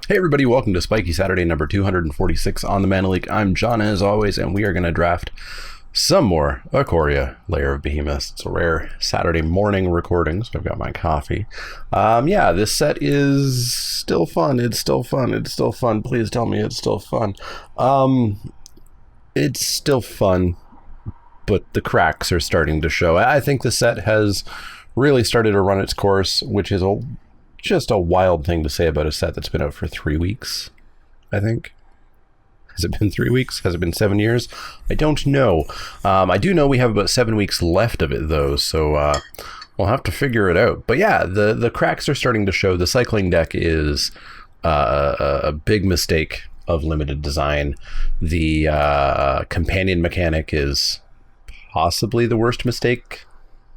Hey everybody, welcome to Spikey Saturday number 246 on the Leek. I'm John as always, and we are going to draft some more Ikoria, Lair of Behemoths. It's a rare Saturday morning recording, so I've got my coffee. Yeah, this set is still fun. It's still fun. It's still fun. Please tell me it's still fun. It's still fun, but the cracks are starting to show. I think the set has really started to run its course, which is just a wild thing to say about a set that's been out for 3 weeks, I think. Has it been 3 weeks? Has it been 7 years? I don't know. I do know we have about 7 weeks left of it, though, so we'll have to figure it out. But yeah, the cracks are starting to show. The cycling deck is a big mistake of limited design. The companion mechanic is possibly the worst mistake.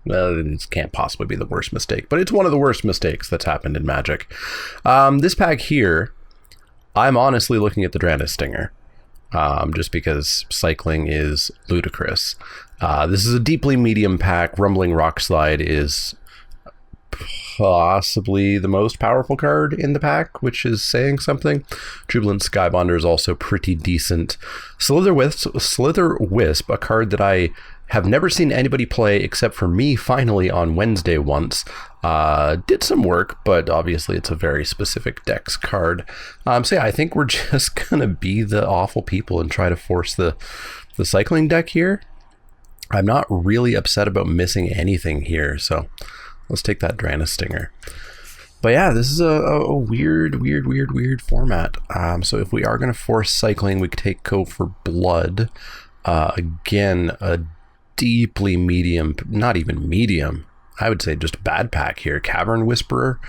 Well, it can't possibly be the worst mistake, but it's one of the worst mistakes that's happened in Magic. This pack here, I'm honestly looking at the Drana Stinger, just because cycling is ludicrous. This is a deeply medium pack. Rumbling Rock Slide is possibly the most powerful card in the pack, which is saying something. Jubilant Skybonder is also pretty decent. Slither Wisp, a card that I have never seen anybody play except for me finally on Wednesday once. Did some work, but obviously it's a very specific Dex card. So yeah, I think we're just gonna be the awful people and try to force the cycling deck here. I'm not really upset about missing anything here, so let's take that Drana Stinger. But yeah, this is a weird format. So if we are gonna force cycling, we could go for blood. Again, a deeply medium, not even medium, I would say just bad pack here. Cavern Whisperer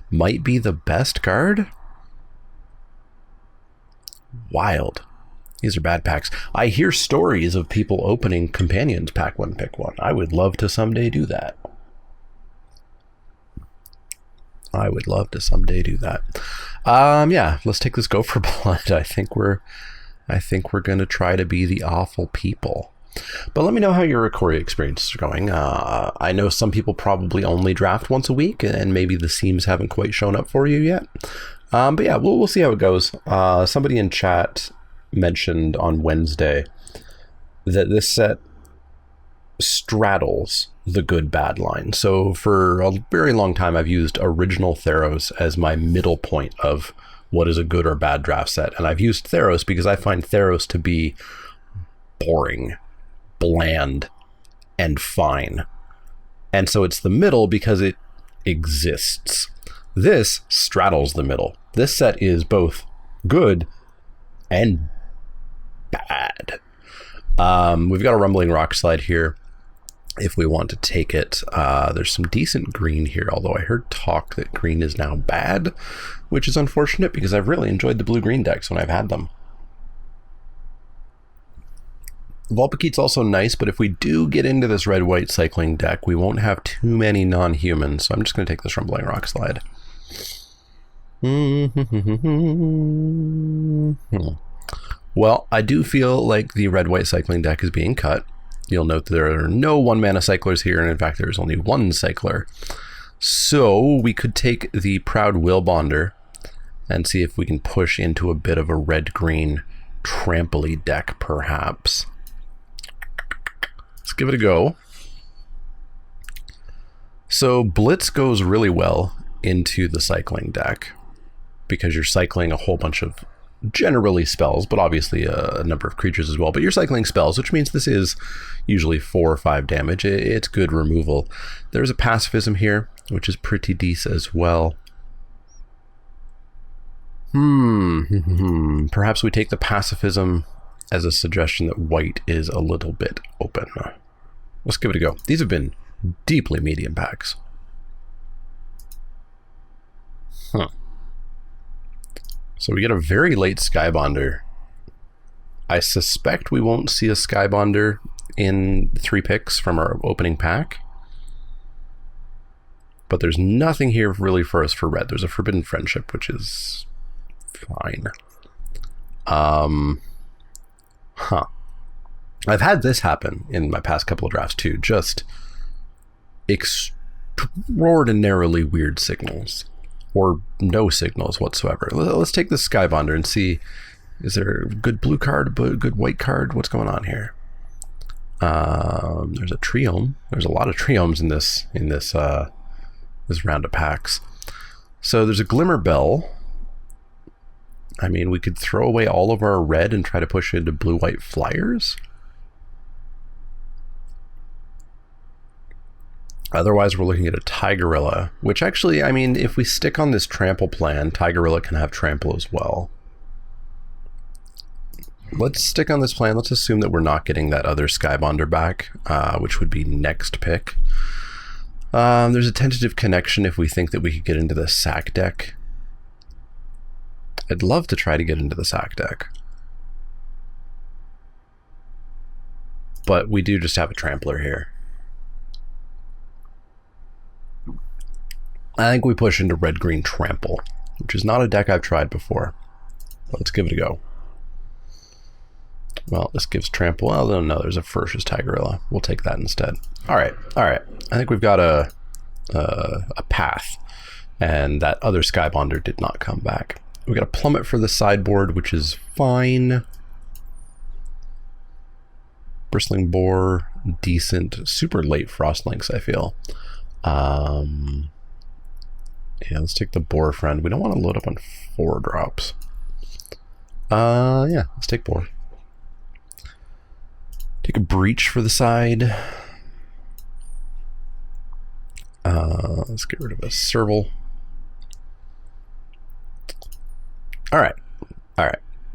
might be the best card. Wild. These are bad packs. I hear stories of people opening Companions pack one, pick one. I would love to someday do that. Yeah, let's take this go for blood. I think we're going to try to be the awful people. But let me know how your Ikoria experience is going. I know some people probably only draft once a week, and maybe the seams haven't quite shown up for you yet. But yeah, we'll see how it goes. Somebody in chat mentioned on Wednesday that this set straddles the good-bad line. So for a very long time, I've used original Theros as my middle point of what is a good or bad draft set. And I've used Theros because I find Theros to be boring, bland, and fine. And so it's the middle because it exists. This straddles the middle. This set is both good and bad. We've got a Rumbling Rock Slide here if we want to take it. There's some decent green here, although I heard talk that green is now bad, which is unfortunate because I've really enjoyed the blue-green decks when I've had them. Vulpikeet's also nice, but if we do get into this red-white cycling deck, we won't have too many non-humans, so I'm just going to take this Rumbling Rock Slide. Well, I do feel like the red-white cycling deck is being cut. You'll note that there are no one-mana cyclers here, and in fact there's only one cycler. So we could take the Proud Willbonder and see if we can push into a bit of a red-green trampoline deck, perhaps. Let's give it a go. So Blitz goes really well into the cycling deck because you're cycling a whole bunch of generally spells, but obviously a number of creatures as well. But you're cycling spells, which means this is usually 4 or 5 damage. It's good removal. There's a pacifism here, which is pretty decent as well. Perhaps we take the pacifism as a suggestion that white is a little bit open. Let's give it a go. These have been deeply medium packs. So we get a very late Skybonder. I suspect we won't see a Skybonder in 3 picks from our opening pack. But there's nothing here really for us for red. There's a Forbidden Friendship, which is fine. I've had this happen in my past couple of drafts too. Just extraordinarily weird signals. or no signals whatsoever. Let's take the Skybonder and see, is there a good blue card, a good white card? What's going on here? There's a Triome. There's a lot of Triomes in this round of packs. So there's a Glimmer Bell. I mean, we could throw away all of our red and try to push into blue-white flyers. Otherwise, we're looking at a Tigorilla, which actually, I mean, if we stick on this trample plan, Tigorilla can have trample as well. Let's stick on this plan. Let's assume that we're not getting that other Skybonder back, which would be next pick. There's a tentative connection if we think that we could get into the sack deck. I'd love to try to get into the sack deck. But we do just have a trampler here. I think we push into red-green trample, which is not a deck I've tried before. Let's give it a go. Well, this gives trample. Well, no, there's a Ferocious Tigorilla. We'll take that instead. All right. I think we've got a path, and that other Skybonder did not come back. We got a Plummet for the sideboard, which is fine. Bristling Boar, decent. Super late Frostlinks, I feel. Yeah, let's take the Boar Friend. We don't want to load up on 4 drops. Yeah, let's take Boar. Take a Breach for the side. Let's get rid of a Serval. All right.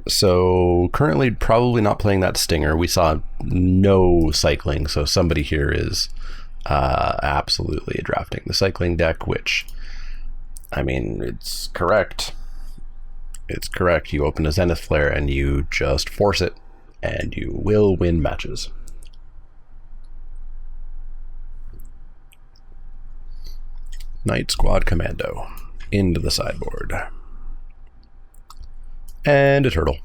So currently probably not playing that Stinger. We saw no cycling, so somebody here is absolutely drafting the cycling deck, which, I mean, it's correct. It's correct. You open a Zenith Flare and you just force it, and you will win matches. Night Squad Commando into the sideboard. And a turtle.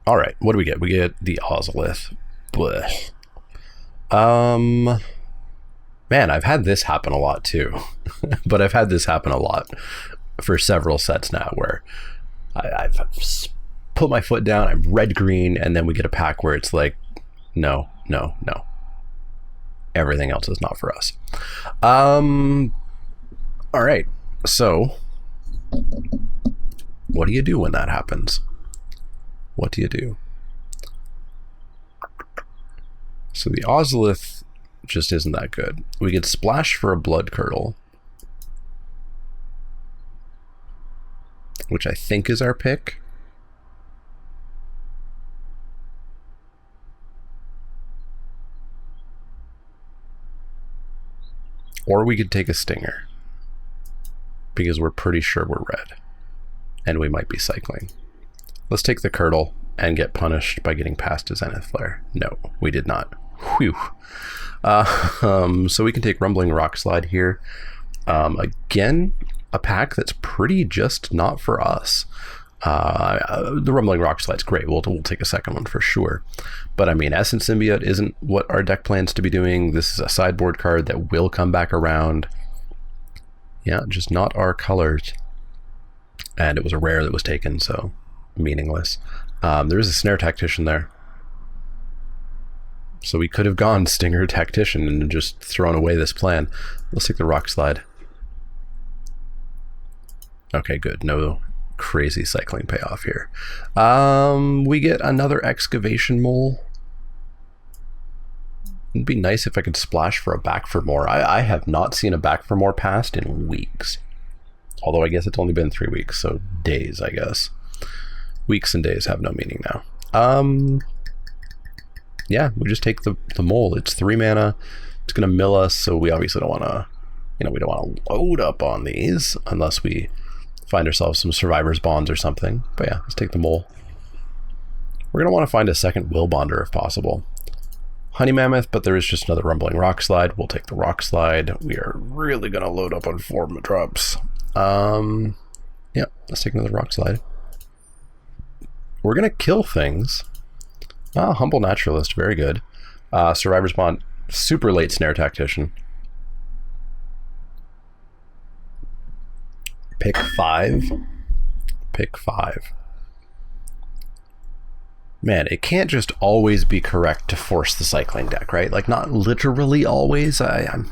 All right, what do we get? We get the Ozolith. Blech. Man, I've had this happen a lot too. But I've had this happen a lot for several sets now, where I've put my foot down, I'm red-green, and then we get a pack where it's like, no. Everything else is not for us. All right, so what do you do when that happens? What do you do? So the Ozolith just isn't that good. We could splash for a Blood Curdle, which I think is our pick. Or we could take a Stinger, because we're pretty sure we're red, and we might be cycling. Let's take the Curdle and get punished by getting past a Zenith Flare. No, we did not. Whew. So we can take Rumbling Rock Slide here. Again, a pack that's pretty just not for us. The Rumbling Rock Slide's great. We'll take a second one for sure. But I mean, Essence Symbiote isn't what our deck plans to be doing. This is a sideboard card that will come back around. Yeah, just not our colors. And it was a rare that was taken, so meaningless. There is a Snare Tactician there. So we could have gone Stinger Tactician and just thrown away this plan. Let's take the Rock Slide. Okay, good. No crazy cycling payoff here. We get another Excavation Mole. It'd be nice if I could splash for a Back for More. I have not seen a Back for More passed in weeks. Although I guess it's only been 3 weeks, so days, I guess. Weeks and days have no meaning now. Yeah, we just take the mole. It's 3 mana. It's going to mill us, so we obviously don't want to, we don't want to load up on these unless we find ourselves some Survivor's Bonds or something. But yeah, let's take the mole. We're going to want to find a second Will Bonder if possible. Honey Mammoth, but there is just another Rumbling Rock Slide. We'll take the Rock Slide. We are really going to load up on 4 drops. Yeah, let's take another Rock Slide. We're going to kill things. Humble Naturalist, very good. Survivor's Bond, super late Snare Tactician. Pick 5. Pick 5. Man, it can't just always be correct to force the cycling deck, right? Like, not literally always. Maybe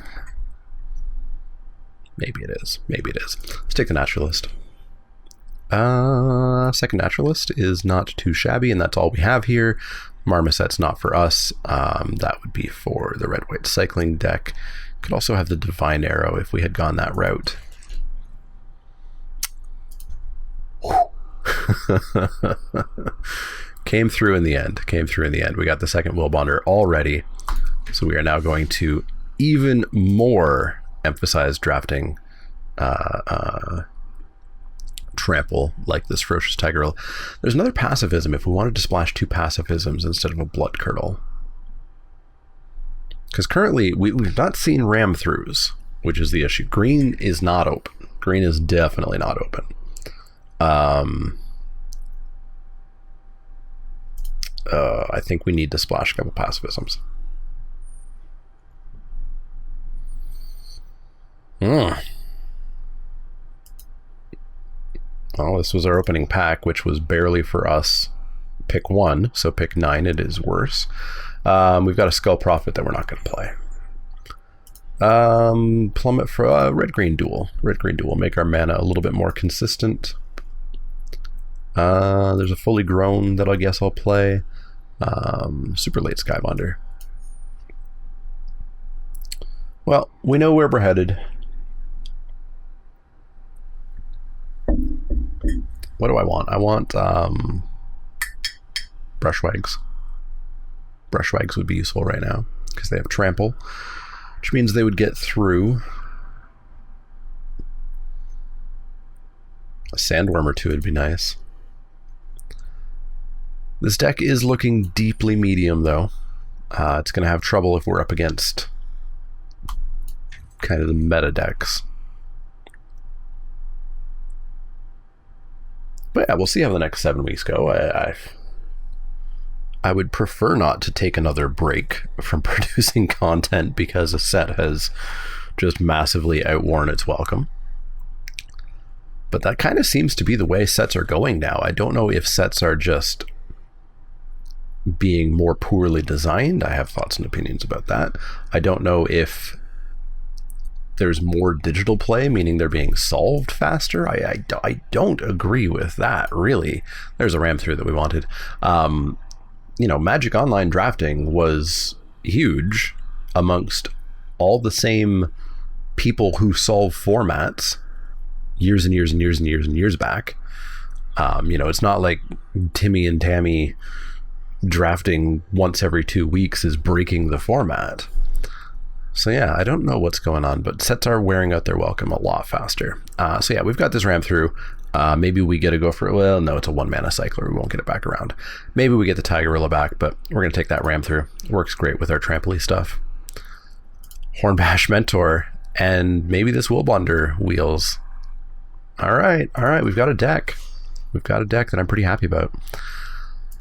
it is. Maybe it is. Let's take the Naturalist. Second Naturalist is not too shabby, and that's all we have here. Marmoset's not for us. That would be for the red-white cycling deck. Could also have the Divine Arrow if we had gone that route. Came through in the end. We got the second Will Bonder already. So we are now going to even more emphasize drafting trample like this Ferocious Tiger. There's another pacifism if we wanted to splash 2 pacifisms instead of a Blood Curdle. Because currently we've not seen ram throughs, which is the issue. Green is not open. Green is definitely not open. I think we need to splash a couple pacifisms. Well, this was our opening pack, which was barely for us. Pick 1, so pick 9, it is worse. We've got a Skull Prophet that we're not going to play. Plummet for a red-green duel. Red-green duel, make our mana a little bit more consistent. There's a Fully Grown that I guess I'll play. Super late Skybonder. Well, we know where we're headed. What do I want? I want Brushwags. Brushwags would be useful right now because they have Trample, which means they would get through. A Sandworm or 2 would be nice. This deck is looking deeply medium, though. It's going to have trouble if we're up against kind of the meta decks. But yeah, we'll see how the next 7 weeks go. I would prefer not to take another break from producing content because a set has just massively outworn its welcome. But that kind of seems to be the way sets are going now. I don't know if sets are just being more poorly designed. I have thoughts and opinions about that. I don't know if there's more digital play, meaning they're being solved faster. I don't agree with that, really. There's a ram through that we wanted. Magic Online drafting was huge amongst all the same people who solve formats years and years and years and years and years back. It's not like Timmy and Tammy drafting once every 2 weeks is breaking the format. So yeah, I don't know what's going on, but sets are wearing out their welcome a lot faster. So yeah, we've got this ram through. Maybe we get to go for it. Well, no, it's a 1 mana cycler. We won't get it back around. Maybe we get the Tigerilla back, but we're going to take that ram through. Works great with our trampoline stuff. Hornbash Mentor, and maybe this Willbonder wheels. All right. We've got a deck. We've got a deck that I'm pretty happy about.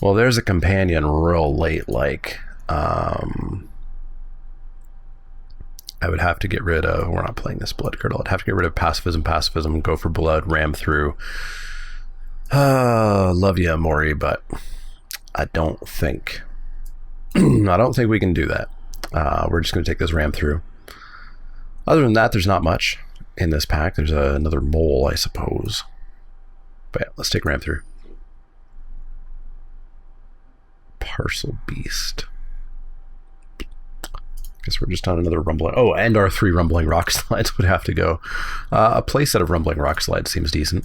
Well, there's a companion real late, I would have to get rid of, we're not playing this Blood Curdle. I'd have to get rid of pacifism, go for blood, ram through. Love you, Mori, but I don't think we can do that. We're just going to take this ram through. Other than that, there's not much in this pack. There's another mole, I suppose. But yeah, let's take ram through. Parcel Beast. Guess we're just on another rumbling. Oh, and our 3 rumbling rock slides would have to go. A play set of rumbling rock slides seems decent.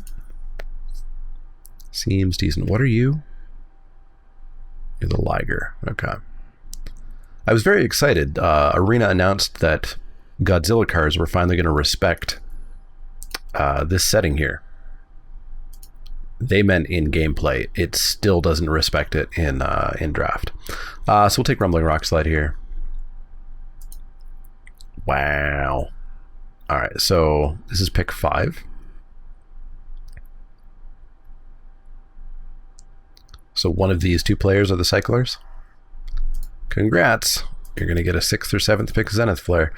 What are you? You're the Liger. Okay. I was very excited. Arena announced that Godzilla cards were finally going to respect this setting here. They meant in gameplay. It still doesn't respect it in draft. So we'll take rumbling rock slide here. Wow. All right, so this is pick 5. So one of these 2 players are the cyclers. Congrats. You're going to get a 6th or 7th pick Zenith Flare.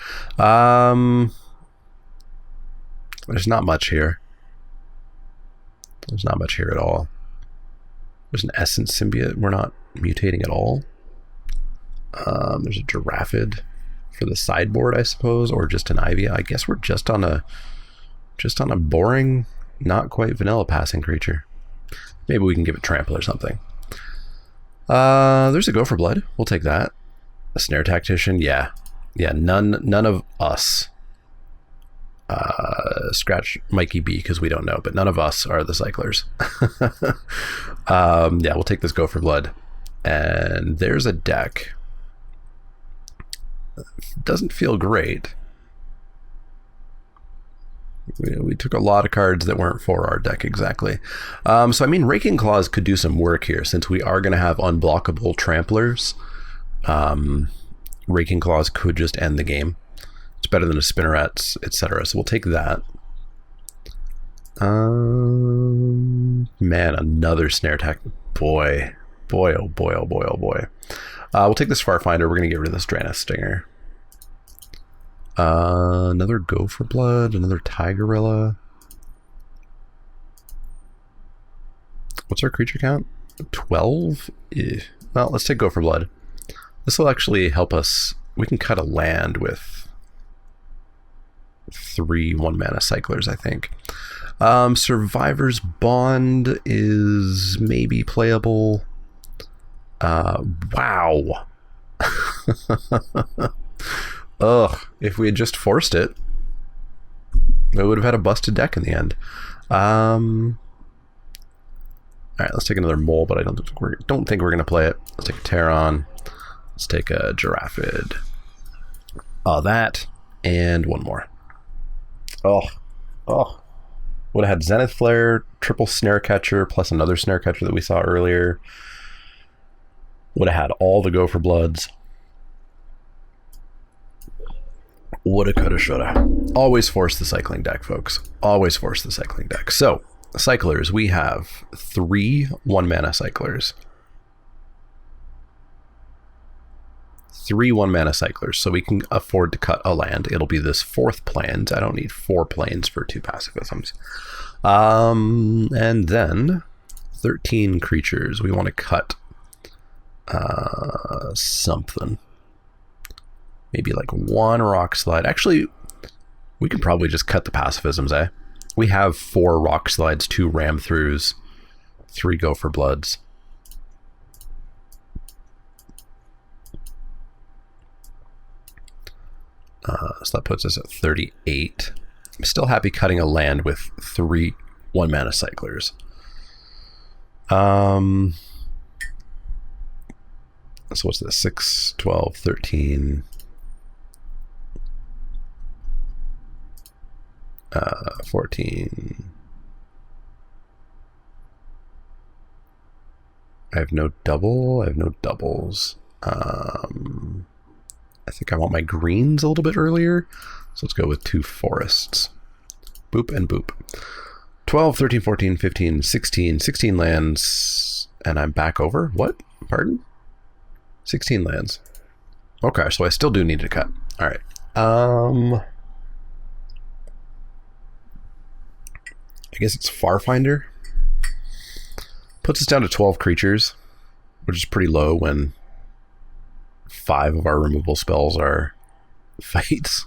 There's not much here. There's not much here at all. There's an essence symbiote. We're not mutating at all. There's a giraffid for the sideboard, I suppose, or just an ivy. I guess we're just on a boring, not quite vanilla passing creature. Maybe we can give it trample or something. There's a go for blood. We'll take that. A snare tactician. Yeah. None of us. Scratch Mikey B because we don't know, but none of us are the cyclers. Yeah, we'll take this go for blood. And there's a deck. Doesn't feel great. We took a lot of cards that weren't for our deck exactly. So I mean, Raking Claws could do some work here since we are going to have unblockable tramplers. Raking Claws could just end the game. It's better than a Spinnerets, etc. So we'll take that. Man, another snare tech. Boy, oh boy, oh boy, oh boy. We'll take this Farfinder. We're going to get rid of this Drana Stinger. Another Go for Blood, another Tigerilla. What's our creature count? 12? Well, let's take Go for Blood. This will actually help us. We can cut a land with 3 1-mana cyclers, I think. Survivor's Bond is maybe playable. Wow. Ugh, if we had just forced it, we would have had a busted deck in the end. Alright, let's take another mole, but I don't think we're going to play it. Let's take a Terron. Let's take a Giraffid. That, and one more. Oh. Would have had Zenith Flare, triple Snare Catcher, plus another Snare Catcher that we saw earlier. Would have had all the Go for Bloods. Woulda, coulda, shoulda. Always force the cycling deck, folks. Always force the cycling deck. So, cyclers, we have 3 1-mana cyclers. 3 1-mana cyclers, so we can afford to cut a land. It'll be this 4th plains. I don't need 4 plains for 2 pacifisms. And then 13 creatures. We want to cut something. Maybe like 1 rock slide. Actually, we can probably just cut the pacifisms, eh? We have 4 rock slides, 2 ram throughs, 3 go for bloods. So that puts us at 38. I'm still happy cutting a land with 3 1-mana cyclers. So what's this? 6, 12, 13... 14. I have no double. I have no doubles. I think I want my greens a little bit earlier. So let's go with 2 forests. Boop and boop. 12, 13, 14, 15, 16. 16 lands. And I'm back over. What? Pardon? 16 lands. Okay, so I still do need to cut. All right. I guess it's Farfinder. Puts us down to 12 creatures, which is pretty low when 5 of our removal spells are fights.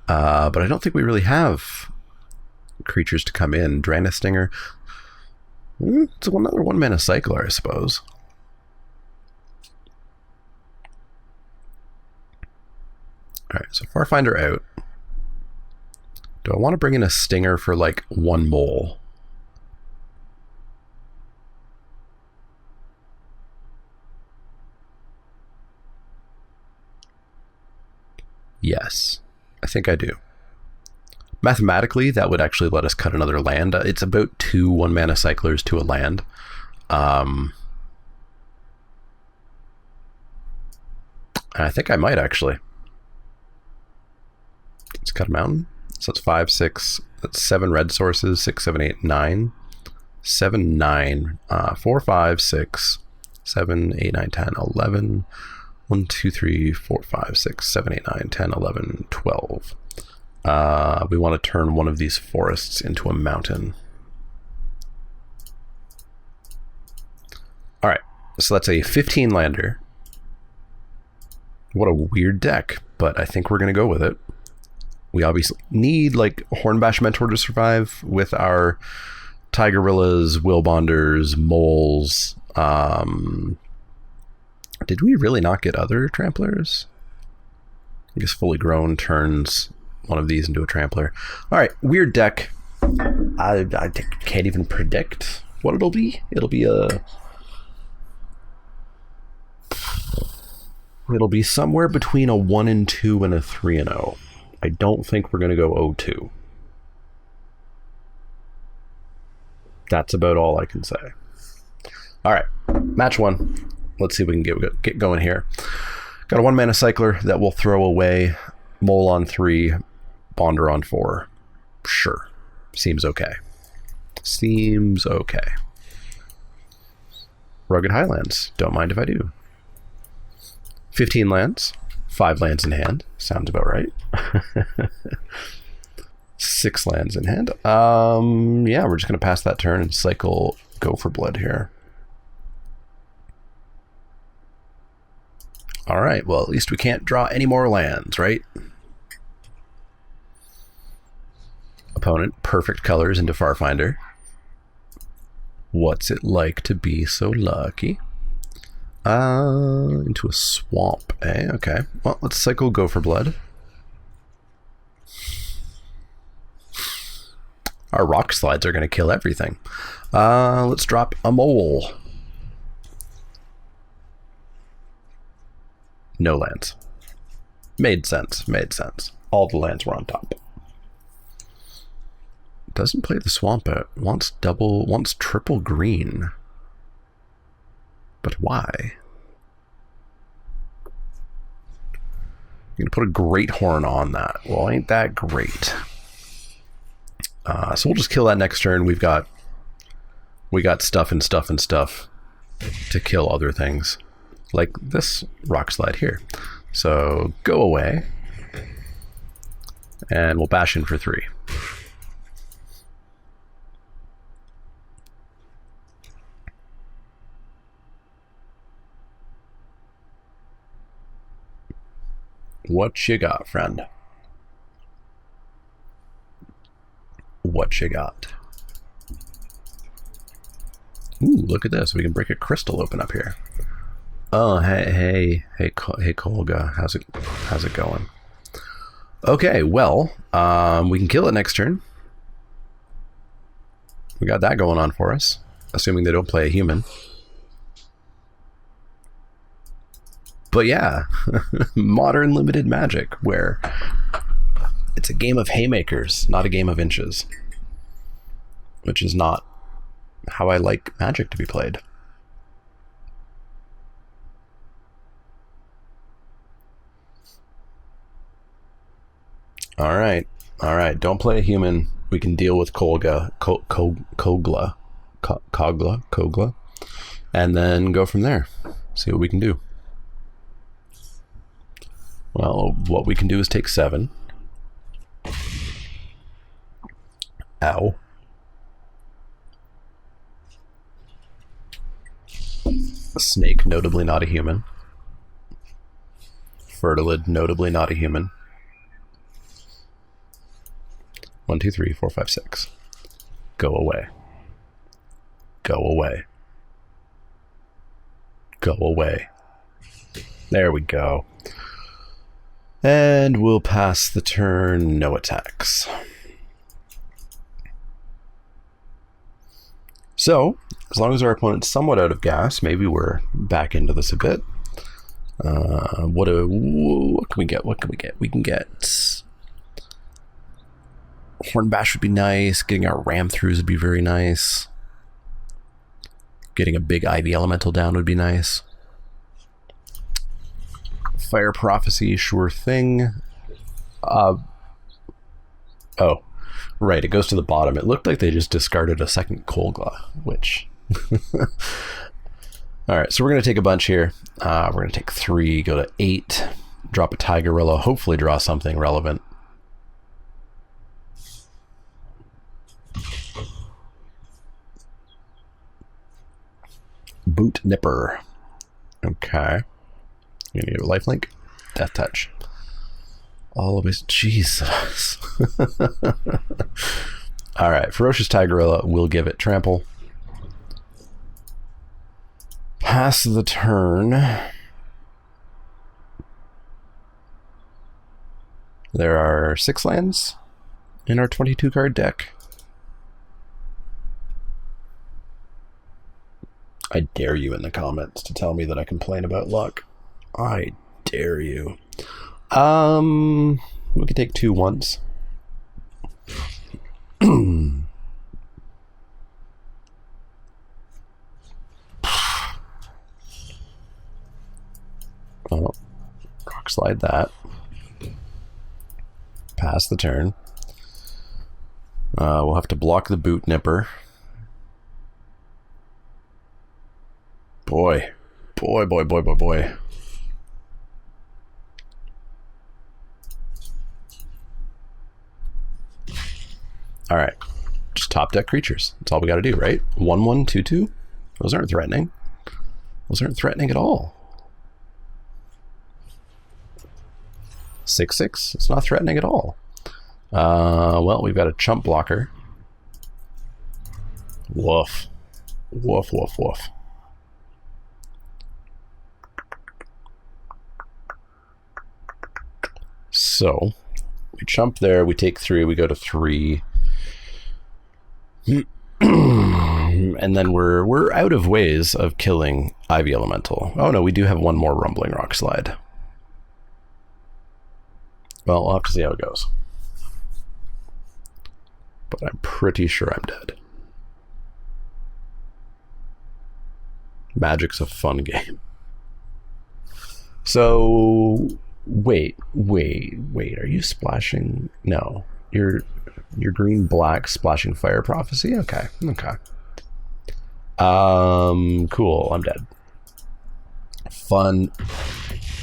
But I don't think we really have creatures to come in. Drana Stinger. It's another 1-mana cycler, I suppose. Alright, so Farfinder out. Do I want to bring in a Stinger for like 1 mole? Yes, I think I do. Mathematically, that would actually let us cut another land. It's about 2 1-mana cyclers to a land. And I think I might actually. Let's cut a mountain. So it's 5, 6, that's 7 red sources, 6, 7, 8, 9. 7, 9, 4, 5, 6, 7, 8, 9, 10, 11. 1, 2, 3, 4, 5, 6, 7, 8, 9, 10, 11, 12. We want to turn one of these forests into a mountain. So that's a 15 lander. What a weird deck, but I think we're going to go with it. We obviously need like Hornbash Mentor to survive with our Tigerillas, Willbonders, Moles. Did we really not get other Tramplers? I guess Fully Grown turns one of these into a Trampler. All right, weird deck. I can't even predict what it'll be. It'll be somewhere between a 1-2 and a 3-0. I don't think we're going to go 0-2. That's about all I can say. All right, match 1. Let's see if we can get going here. Got a 1-mana cycler that will throw away Mole on 3, Bonder on 4. Sure. Seems okay. Seems okay. Rugged Highlands. Don't mind if I do. 15 lands. 5 lands in hand. Sounds about right. 6 lands in hand. Yeah, we're just going to pass that turn and cycle Go for Blood here. All right, well, at least we can't draw any more lands, right? Opponent, perfect colors into Farfinder. What's it like to be so lucky? Into a swamp, eh? Okay. Well, let's cycle Go for Blood. Our rock slides are going to kill everything. Let's drop a Mole. No lands. Made sense. Made sense. All the lands were on top. Doesn't play the swamp. It wants triple green. But why? You're gonna put a Great Horn on that. Well, ain't that great? So we'll just kill that next turn. We got stuff and stuff and stuff to kill other things, like this rock slide here. So go away, and we'll bash in for 3. What you got, friend? What you got? Ooh, look at this. We can break a crystal open up here. Oh, hey, Kolga. How's it going? Okay, well, we can kill it next turn. We got that going on for us, assuming they don't play a human. But yeah, modern limited Magic, where it's a game of haymakers, not a game of inches, which is not how I like Magic to be played. All right. Don't play a human. We can deal with Kogla, and then go from there. See what we can do. Well, what we can do is take 7. Ow. A snake, notably not a human. Fertilid, notably not a human. 1, 2, 3, 4, 5, 6. Go away. Go away. Go away. There we go. And we'll pass the turn, no attacks. So, as long as our opponent's somewhat out of gas, maybe we're back into this a bit. What can we get? What can we get? We can get Hornbash would be nice. Getting our Ram Throughs would be very nice. Getting a big Ivy Elemental down would be nice. Fire Prophecy, sure thing. Oh, right, it goes to the bottom. It looked like they just discarded a second Kolgla, which... Alright, so we're going to take a bunch here. We're going to take 3, go to 8, drop a Tigerilla, hopefully draw something relevant. Boot Nipper. Okay. You gonna give a lifelink? Death touch. All of his... Jesus. Alright, Ferocious Tigerilla will give it trample. Pass the turn. There are 6 lands in our 22 card deck. I dare you in the comments to tell me that I complain about luck. I dare you. We could take 2 once. Oh, rock slide that. Pass the turn. We'll have to block the boot nipper. Boy. Boy, boy, boy, boy, boy. Alright. Just top deck creatures. That's all we gotta do, right? 1/1, 2/2? Those aren't threatening. Those aren't threatening at all. 6/6? It's not threatening at all. Well, we've got a chump blocker. Woof. Woof, woof, woof. So, we chump there, we take 3, we go to 3. And then we're out of ways of killing Ivy Elemental. Oh no, we do have one more Rumbling Rock Slide. Well, we'll have to see how it goes. But I'm pretty sure I'm dead. Magic's a fun game. So, wait. Are you splashing? No. You're green-black splashing Fire Prophecy? Okay. Cool. I'm dead. Fun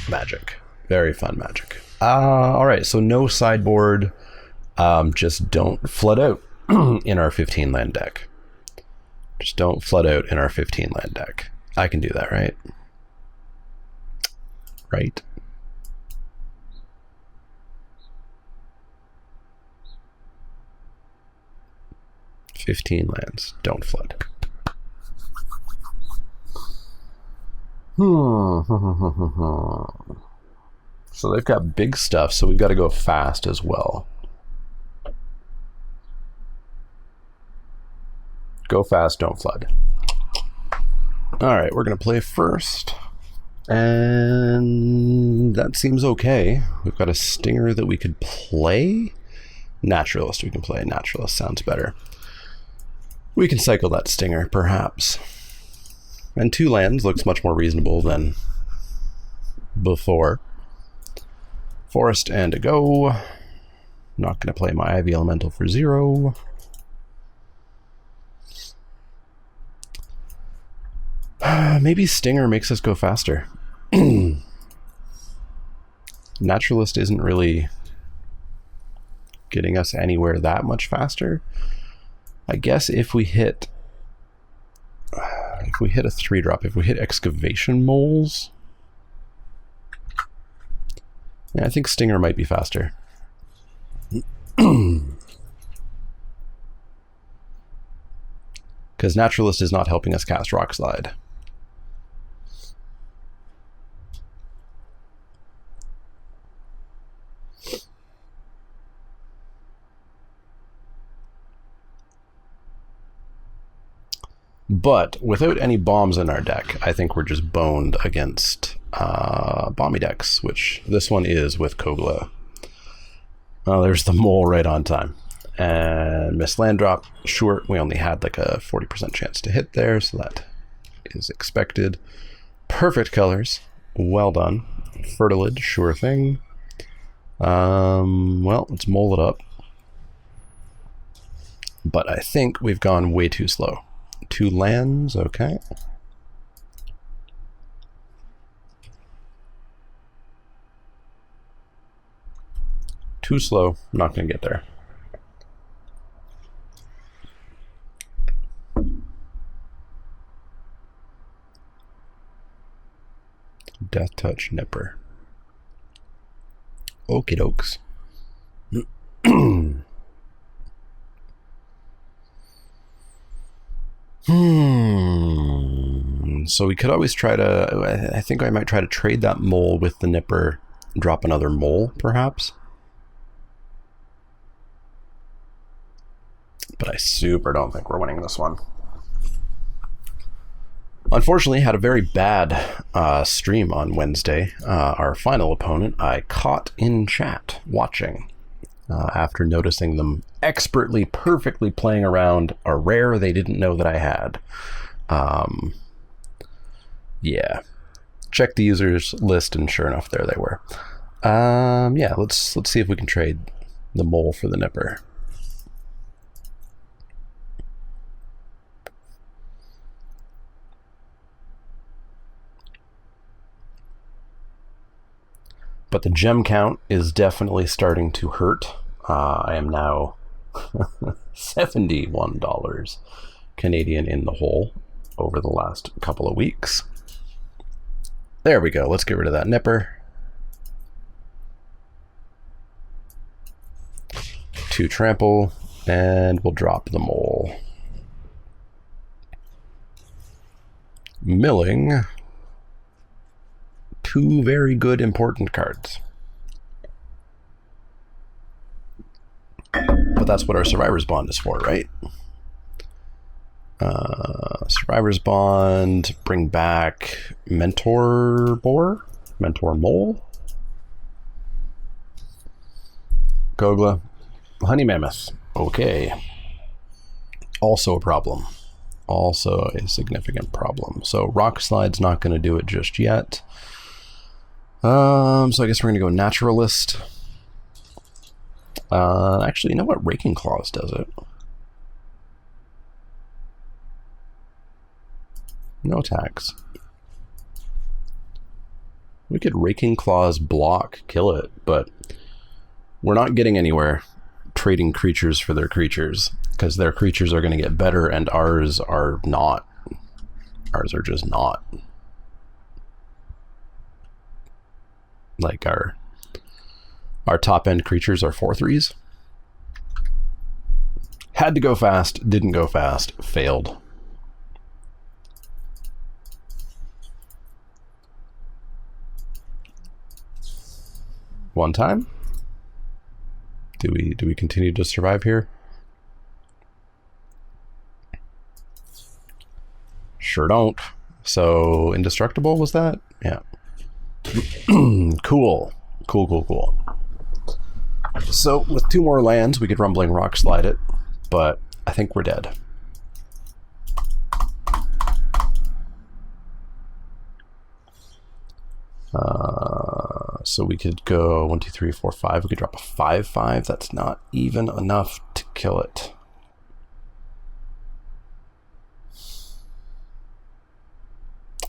magic. Very fun magic. Alright, so no sideboard. Just don't flood out in our 15 land deck. Just don't flood out in our 15 land deck. I can do that, right? Right? "15 lands, don't flood." So they've got big stuff, so we've got to go fast as well. Go fast, don't flood. Alright, we're going to play first. And that seems okay. We've got a Stinger that we could play. Naturalist we can play. Naturalist sounds better. We can cycle that Stinger, perhaps. And 2 lands looks much more reasonable than before. Forest and a go. Not going to play my Ivy Elemental for 0. Maybe Stinger makes us go faster. Naturalist isn't really getting us anywhere that much faster. I guess if we hit a 3-drop, if we hit Excavation Moles, yeah, I think Stinger might be faster. Because Naturalist is not helping us cast Rock Slide. But without any bombs in our deck, I think we're just boned against bomby decks, which this one is with Kogla. Oh, there's the mole right on time. And Miss Land Drop, sure, we only had like a 40% chance to hit there, so that is expected. Perfect colors, well done. Fertilage, sure thing. Well, let's mole it up. But I think we've gone way too slow. 2 lands, okay. Too slow, not gonna get there. Death Touch Nipper. Okie dokes. So we could always try to... I think I might try to trade that mole with the Nipper. Drop another mole, perhaps. But I super don't think we're winning this one. Unfortunately, had a very bad stream on Wednesday. Our final opponent, I caught in chat watching after noticing them expertly, perfectly playing around a rare they didn't know that I had. Yeah. Check the users list, and sure enough, there they were. Yeah, let's see if we can trade the mole for the Nipper. But the gem count is definitely starting to hurt. I am now $71 Canadian in the hole over the last couple of weeks. There we go. Let's get rid of that Nipper. 2 trample, and we'll drop the mole. Milling. 2 very good important cards. But that's what our Survivor's Bond is for, right? Survivor's Bond, bring back Mentor Boar? Mentor Mole? Kogla. Honey Mammoth. Okay. Also a problem. Also a significant problem. So Rock Slide's not going to do it just yet. So I guess we're going to go Naturalist. Actually, you know what? Raking Claws does it. No attacks. We could Raking Claws block, kill it, but we're not getting anywhere trading creatures for their creatures, because their creatures are going to get better and ours are not. Ours are just not. Like our top end creatures are 4/3s. Had to go fast, didn't go fast, failed. One time. Do we continue to survive here? Sure don't. So indestructible was that? Yeah. Cool. So with 2 more lands, we could Rumbling Rock Slide it, but I think we're dead. So we could go 1, 2, 3, 4, 5. We could drop a 5/5. That's not even enough to kill it.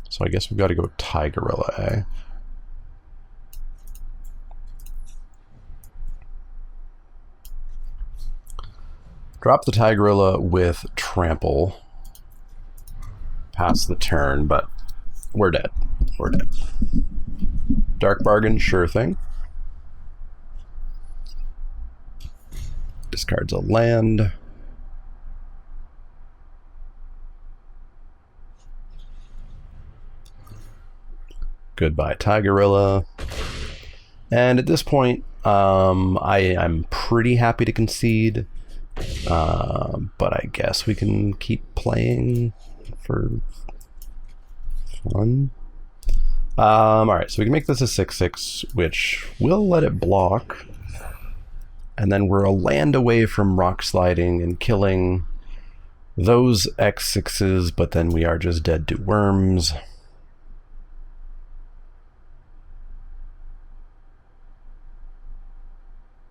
So I guess we've got to go Tigorilla, eh? Drop the Tigorilla with Trample. Pass the turn, but we're dead. We're dead. Dark Bargain, sure thing. Discards a land. Goodbye, Tigorilla. And at this point, I'm pretty happy to concede. But I guess we can keep playing for fun. Alright, so we can make this a 6/6, which will let it block. And then we're a land away from rock sliding and killing those X6s, but then we are just dead to worms.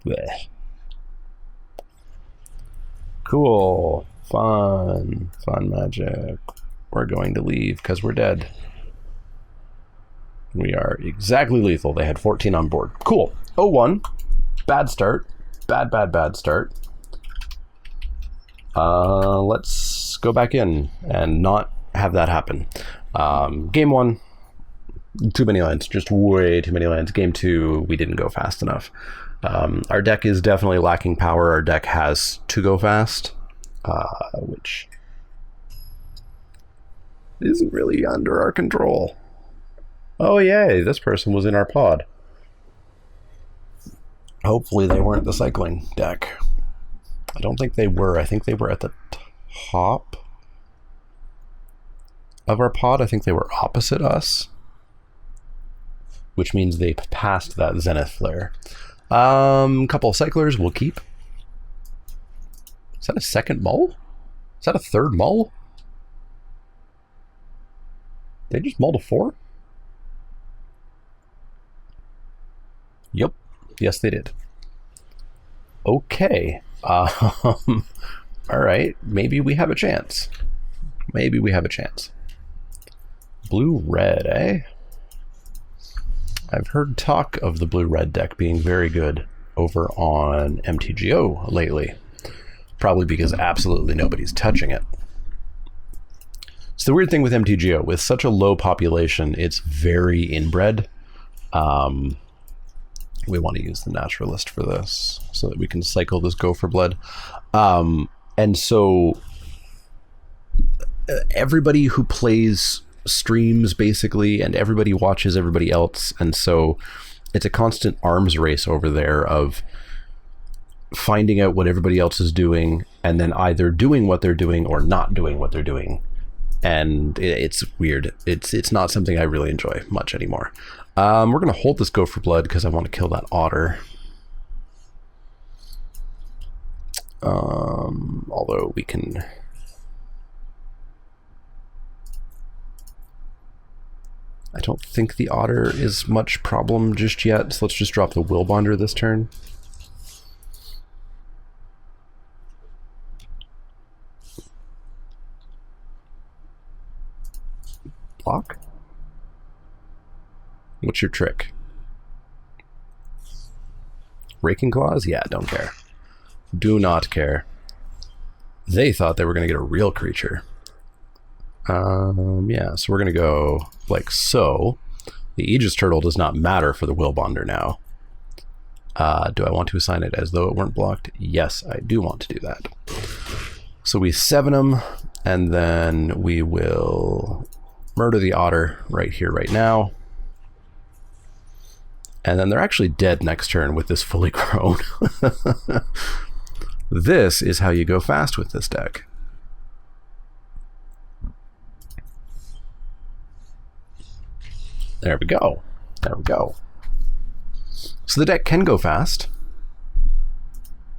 Blech. Cool. Fun magic. We're going to leave because we're dead. We are exactly lethal. They had 14 on board. Cool. 0-1. Bad start. Bad start. Let's go back in and not have that happen. Game 1. Too many lands, just way too many lands. Game 2, we didn't go fast enough. Our deck is definitely lacking power. Our deck has to go fast, which isn't really under our control. Oh, yay, this person was in our pod. Hopefully they weren't the cycling deck. I don't think they were. I think they were at the top of our pod. I think they were opposite us, which means they passed that Zenith Flare. Couple of cyclers we'll keep. Is that a second mull? Is that a third mull? They just mulled a 4? Yep. Yes, they did. Okay. All right. Maybe we have a chance. Maybe we have a chance. Blue-red, eh? I've heard talk of the blue-red deck being very good over on MTGO lately. Probably because absolutely nobody's touching it. It's the weird thing with MTGO. With such a low population, it's very inbred. We want to use the naturalist for this so that we can cycle this Gopher Blood. And so everybody who plays streams basically, and everybody watches everybody else, and so it's a constant arms race over there of finding out what everybody else is doing and then either doing what they're doing or not doing what they're doing. And it's weird. It's not something I really enjoy much anymore. We're going to hold this Gopher Blood because I want to kill that otter. Although we can... I don't think the otter is much problem just yet, so let's just drop the Willbonder this turn. Block? What's your trick? Raking Claws? Yeah, don't care. Do not care. They thought they were going to get a real creature. Yeah, so we're going to go like so. The Aegis Turtle does not matter for the Willbonder now. Do I want to assign it as though it weren't blocked? Yes, I do want to do that. So we 7 them, and then we will murder the otter right here, right now. And then they're actually dead next turn with this fully grown. This is how you go fast with this deck. There we go. There we go. So the deck can go fast.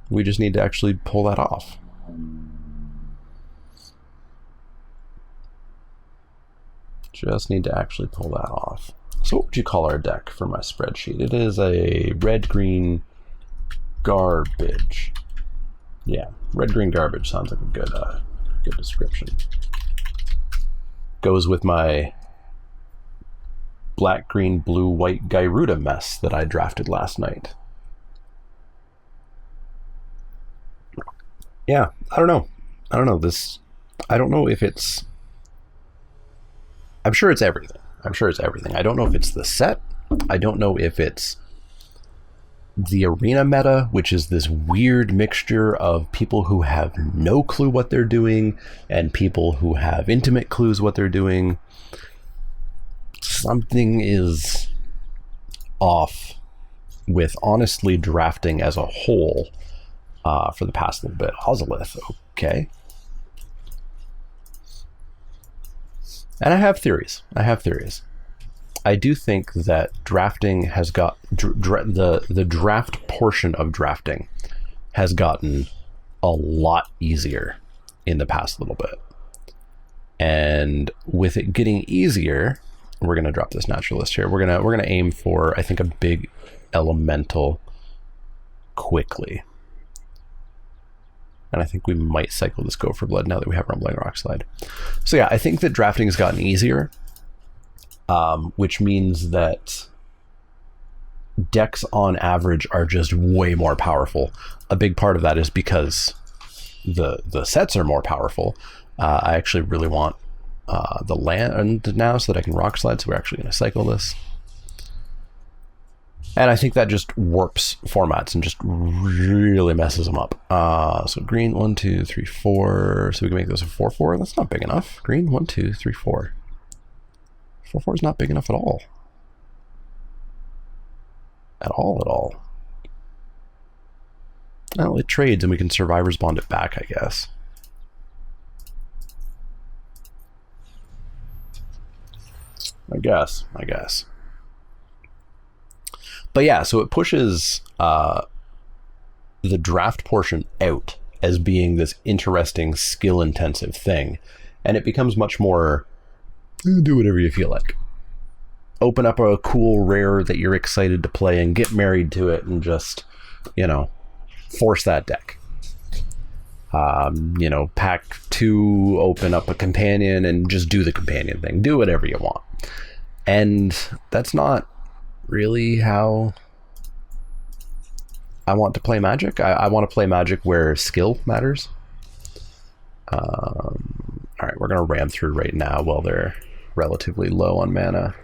We just need to actually pull that off. Just need to actually pull that off. So what would you call our deck for my spreadsheet? It is a red-green garbage. Yeah, red-green garbage sounds like a good description. Goes with my black, green, blue, white Gyruda mess that I drafted last night. Yeah, I don't know. I don't know this. I don't know if it's... I'm sure it's everything. I'm sure it's everything. I don't know if it's the set. I don't know if it's the arena meta, which is this weird mixture of people who have no clue what they're doing and people who have intimate clues what they're doing. Something is off with honestly drafting as a whole for the past little bit. Ozolith, okay. And I have theories. I do think that drafting has got the draft portion of drafting has gotten a lot easier in the past little bit. And with it getting easier, we're going to drop this naturalist here. We're going to aim for, I think, a big elemental quickly. And I think we might cycle this Gopher Blood now that we have Rumbling Rockslide. So yeah, I think that drafting has gotten easier, which means that decks on average are just way more powerful. A big part of that is because the sets are more powerful. I actually really want the land now so that I can rock slide. So we're actually going to cycle this. And I think that just warps formats and just really messes them up. So green, 1, 2, 3, 4. So we can make this a 4, 4. That's not big enough. Green, 1, 2, 3, 4. 4, 4 is not big enough at all. At all. Well, it trades and we can survivors bond it back, I guess. I guess. But yeah, so it pushes the draft portion out as being this interesting, skill-intensive thing. And it becomes much more, do whatever you feel like. Open up a cool rare that you're excited to play and get married to it and just, force that deck. Pack 2, open up a companion and just do the companion thing. Do whatever you want. And that's not really how I want to play Magic. I want to play Magic where skill matters. All right, we're going to ram through right now while they're relatively low on mana.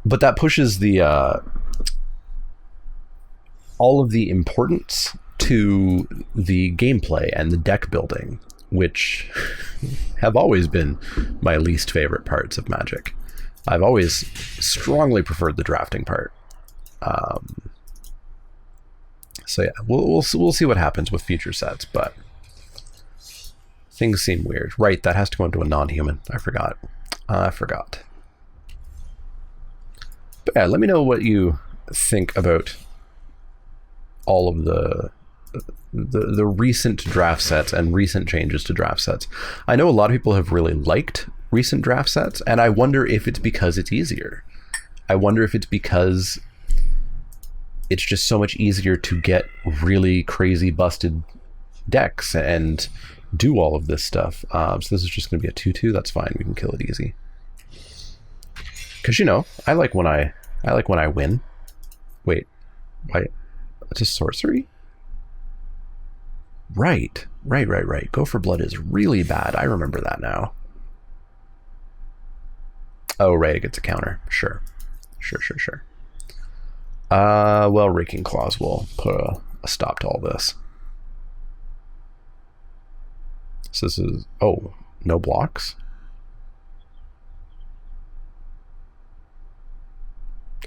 But that pushes the all of the importance to the gameplay and the deck building, which have always been my least favorite parts of Magic. I've always strongly preferred the drafting part. So yeah, we'll see what happens with future sets, but things seem weird. Right, that has to go into a non-human. I forgot. But yeah, let me know what you think about all of the recent draft sets and recent changes to draft sets. I know a lot of people have really liked recent draft sets, and I wonder if it's because it's easier. I wonder if it's because it's just so much easier to get really crazy busted decks and do all of this stuff. So this is just going to be a 2/2. That's fine. We can kill it easy. Because I like when I win. Wait, why? It's a sorcery? Right. Go for Blood is really bad. I remember that now. Oh, right, it gets a counter. Sure. Well, Raking Claws will put a stop to all this. So this is... Oh, no blocks?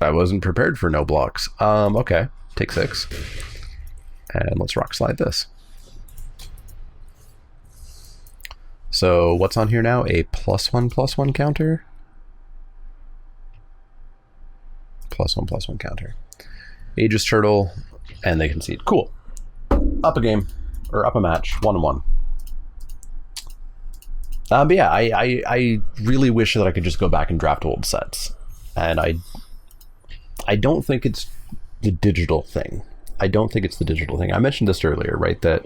I wasn't prepared for no blocks. Okay. Take 6. And let's rock slide this. So what's on here now? A +1/+1 counter? +1/+1 counter. Aegis Turtle, and they concede. Cool. Up a game, or up a match, 1-1. But yeah, I really wish that I could just go back and draft old sets. And I don't think it's the digital thing. I mentioned this earlier, right? That,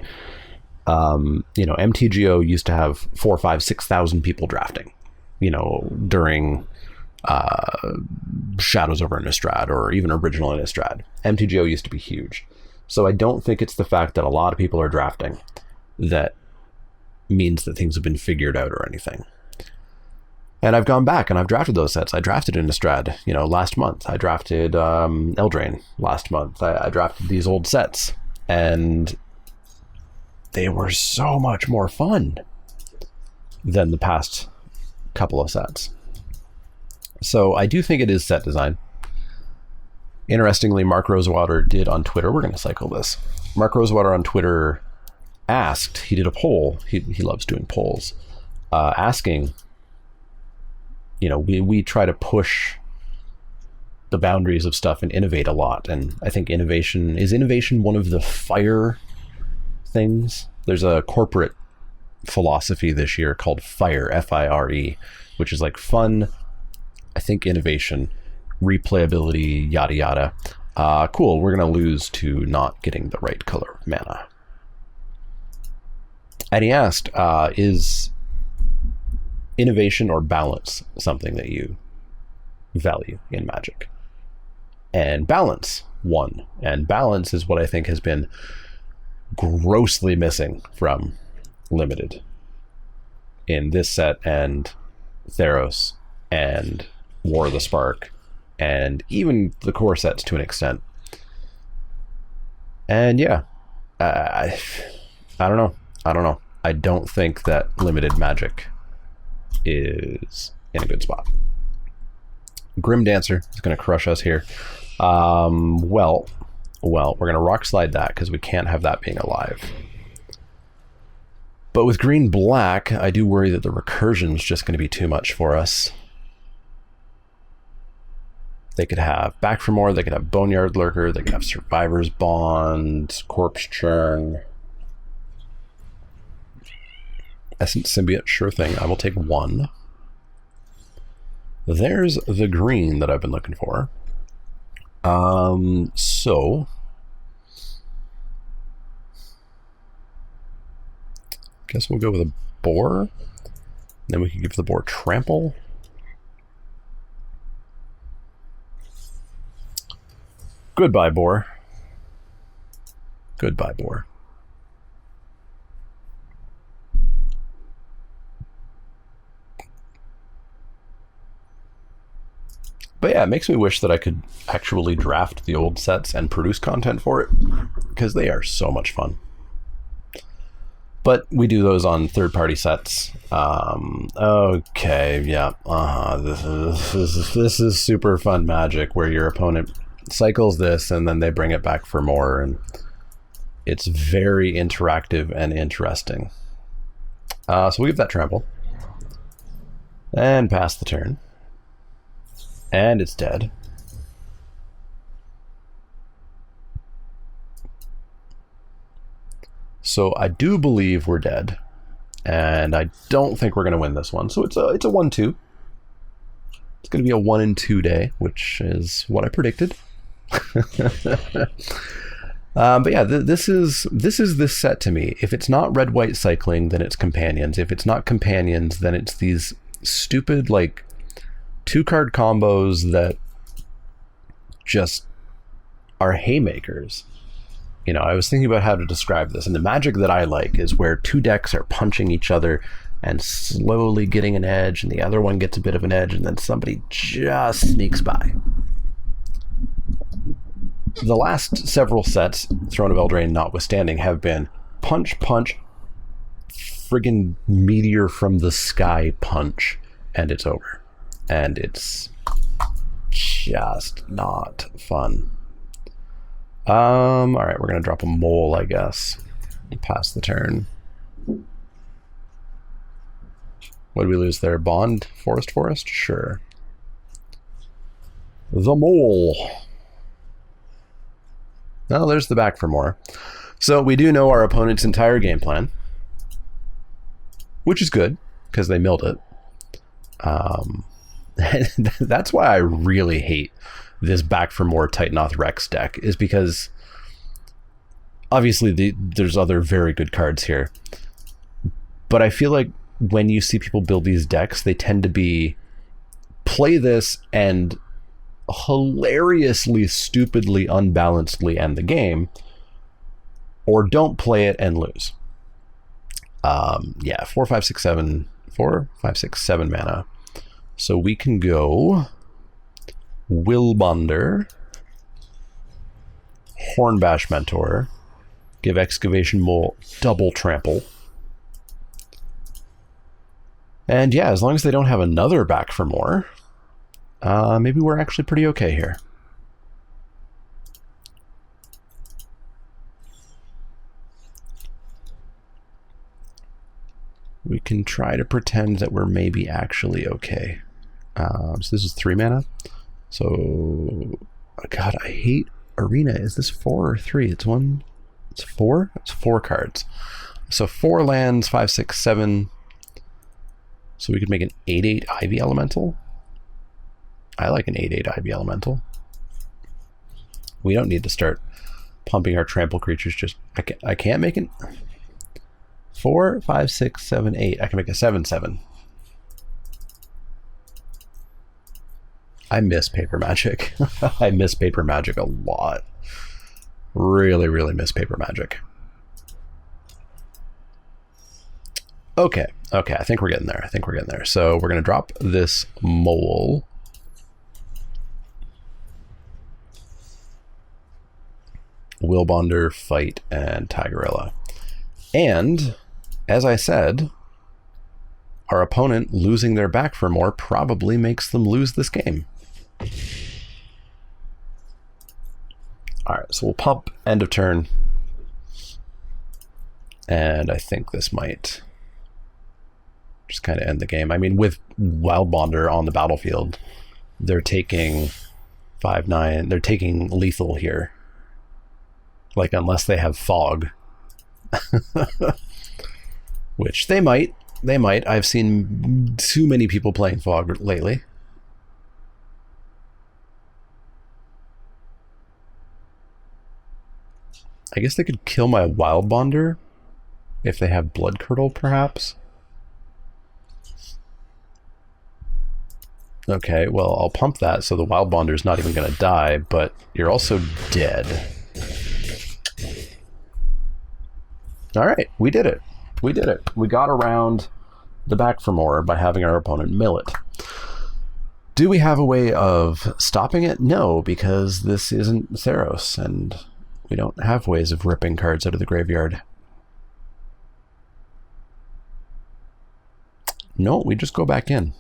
MTGO used to have 4,000, 5,000, 6,000 people drafting, during Shadows over Innistrad or even original Innistrad. MTGO used to be huge. So I don't think it's the fact that a lot of people are drafting that means that things have been figured out or anything. And I've gone back and I've drafted those sets. I drafted Innistrad, last month. I drafted Eldraine last month. I drafted these old sets, and they were so much more fun than the past couple of sets. So I do think it is set design. Interestingly, Mark Rosewater did on Twitter, we're going to cycle this. Mark Rosewater on Twitter asked, he did a poll, he loves doing polls, asking, we try to push the boundaries of stuff and innovate a lot. And I think innovation one of the FIRE things? There's a corporate philosophy this year called FIRE, F-I-R-E, which is like fun, I think innovation, replayability, yada yada. Cool, we're going to lose to not getting the right color of mana. And he asked, is innovation or balance something that you value in Magic? And balance won. And balance is what I think has been grossly missing from Limited. in this set and Theros and War of the Spark and even the core sets to an extent. And yeah, I don't know. I don't think that limited magic is in a good spot. Grim Dancer is going to crush us here. Well, we're going to rock slide that because we can't have that being alive. But with green black, I do worry that the recursion's just going to be too much for us. They could have Back for More, they could have Boneyard Lurker, they could have Survivor's Bond, Corpse Churn. Essence Symbiote, sure thing. I will take one. There's the green that I've been looking for. So guess we'll go with a boar. Then we can give the boar trample. Goodbye, boar. Goodbye, boar. But yeah, it makes me wish that I could actually draft the old sets and produce content for it, because they are so much fun. But we do those on third-party sets. Okay, yeah. This is super fun Magic, where your opponent cycles this and then they bring it back for more, and it's very interactive and interesting. So we give that trample and pass the turn. And it's dead. So I do believe we're dead, and I don't think we're going to win this one. So it's a 1-2. It's going to be a 1-2 day, which is what I predicted. But yeah, this is this set to me. If it's not red-white cycling, then it's companions. If it's not companions, then it's these stupid, like, 2-card combos that just are haymakers. You know, I was thinking about how to describe this, and the Magic that I like is where two decks are punching each other and slowly getting an edge, and the other one gets a bit of an edge, and then somebody just sneaks by. The last several sets, Throne of Eldraine notwithstanding, have been punch, punch, friggin' meteor from the sky punch, and it's over. And it's just not fun. All right, we're gonna drop a mole, I guess. Pass the turn. What did we lose there? Bond? Forest? Sure. The mole. Well, there's the Back for More. So we do know our opponent's entire game plan, which is good because they milled it. That's why I really hate this Back for More Titanoth Rex deck, is because obviously there's other very good cards here, but I feel like when you see people build these decks, they tend to be play this and hilariously, stupidly, unbalancedly end the game, or don't play it and lose. Yeah, 4, 5, 6, 7 mana. So we can go Willbonder, Hornbash Mentor, give Excavation Mole double trample. And yeah, as long as they don't have another Back for More, maybe we're actually pretty okay here. We can try to pretend that we're maybe actually okay. So this is 3 mana. So, God, I hate Arena. Is this 4 or 3? It's 1. It's 4? It's 4 cards. So 4 lands, 5, 6, 7. So we could make an 8/8 Ivy Elemental. I like an 8/8 Ivy Elemental. We don't need to start pumping our trample creatures. Just I can't make it. 4, 5, 6, 7, 8. I can make a 7/7. I miss Paper Magic. I miss Paper Magic a lot. Really, really miss Paper Magic. Okay, okay, I think we're getting there. I think we're getting there. So we're going to drop this mole. Willbonder, Fight, and Tigorilla. And, as I said, our opponent losing their back for more probably makes them lose this game. Alright, so we'll pump end of turn. And I think this might just kind of end the game. I mean, with Wildbonder on the battlefield, they're taking 5/9. They're taking lethal here. Like, unless they have fog. Which they might. They might. I've seen too many people playing fog lately. I guess they could kill my Wildbonder if they have Blood Curdle, perhaps. Okay, well, I'll pump that so the Wildbonder's not even going to die, but you're also dead. Alright, we did it. We did it. We got around the back for more by having our opponent mill it. Do we have a way of stopping it? No, because this isn't Theros, and we don't have ways of ripping cards out of the graveyard. No, we just go back in.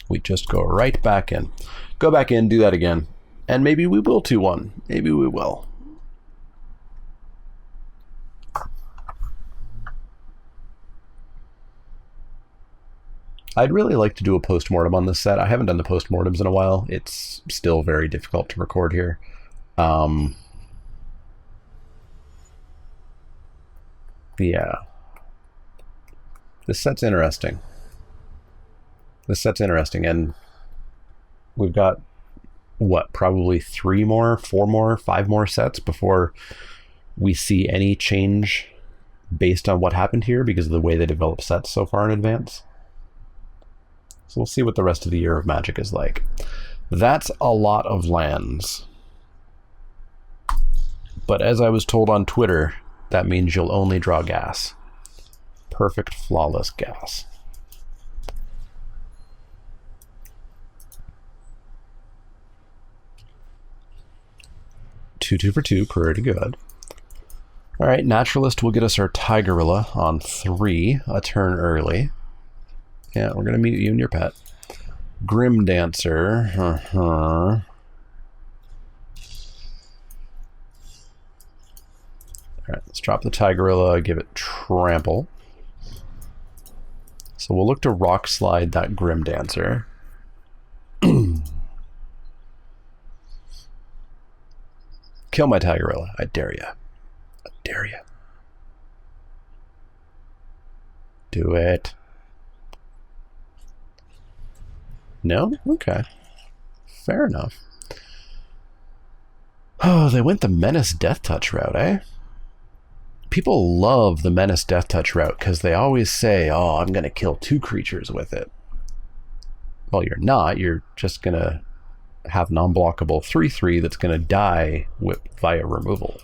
We just go right back in. Go back in, do that again. And maybe we will 2-1. Maybe we will. I'd really like to do a post-mortem on this set. I haven't done the post-mortems in a while. It's still very difficult to record here. Yeah. This set's interesting. This set's interesting, and we've got, what, probably 3 more, 4 more, 5 more sets before we see any change based on what happened here because of the way they develop sets so far in advance. So we'll see what the rest of the year of Magic is like. That's a lot of lands. But as I was told on Twitter, that means you'll only draw gas. Perfect, flawless gas. Two for 2, pretty good. Alright, Naturalist will get us our Tigorilla on 3, a turn early. Yeah, we're going to mute you and your pet. Grim Dancer. Alright, let's drop the Tigorilla, give it Trample. So we'll look to Rock Slide that Grim Dancer. Kill my Tigorilla. I dare ya. I dare ya. Do it. No? Okay. Fair enough. Oh, they went the Menace Death Touch route, eh? People love the Menace Death Touch route because they always say, oh, I'm going to kill 2 creatures with it. Well, you're not. You're just going to have non-blockable 3/3 that's going to die via removal.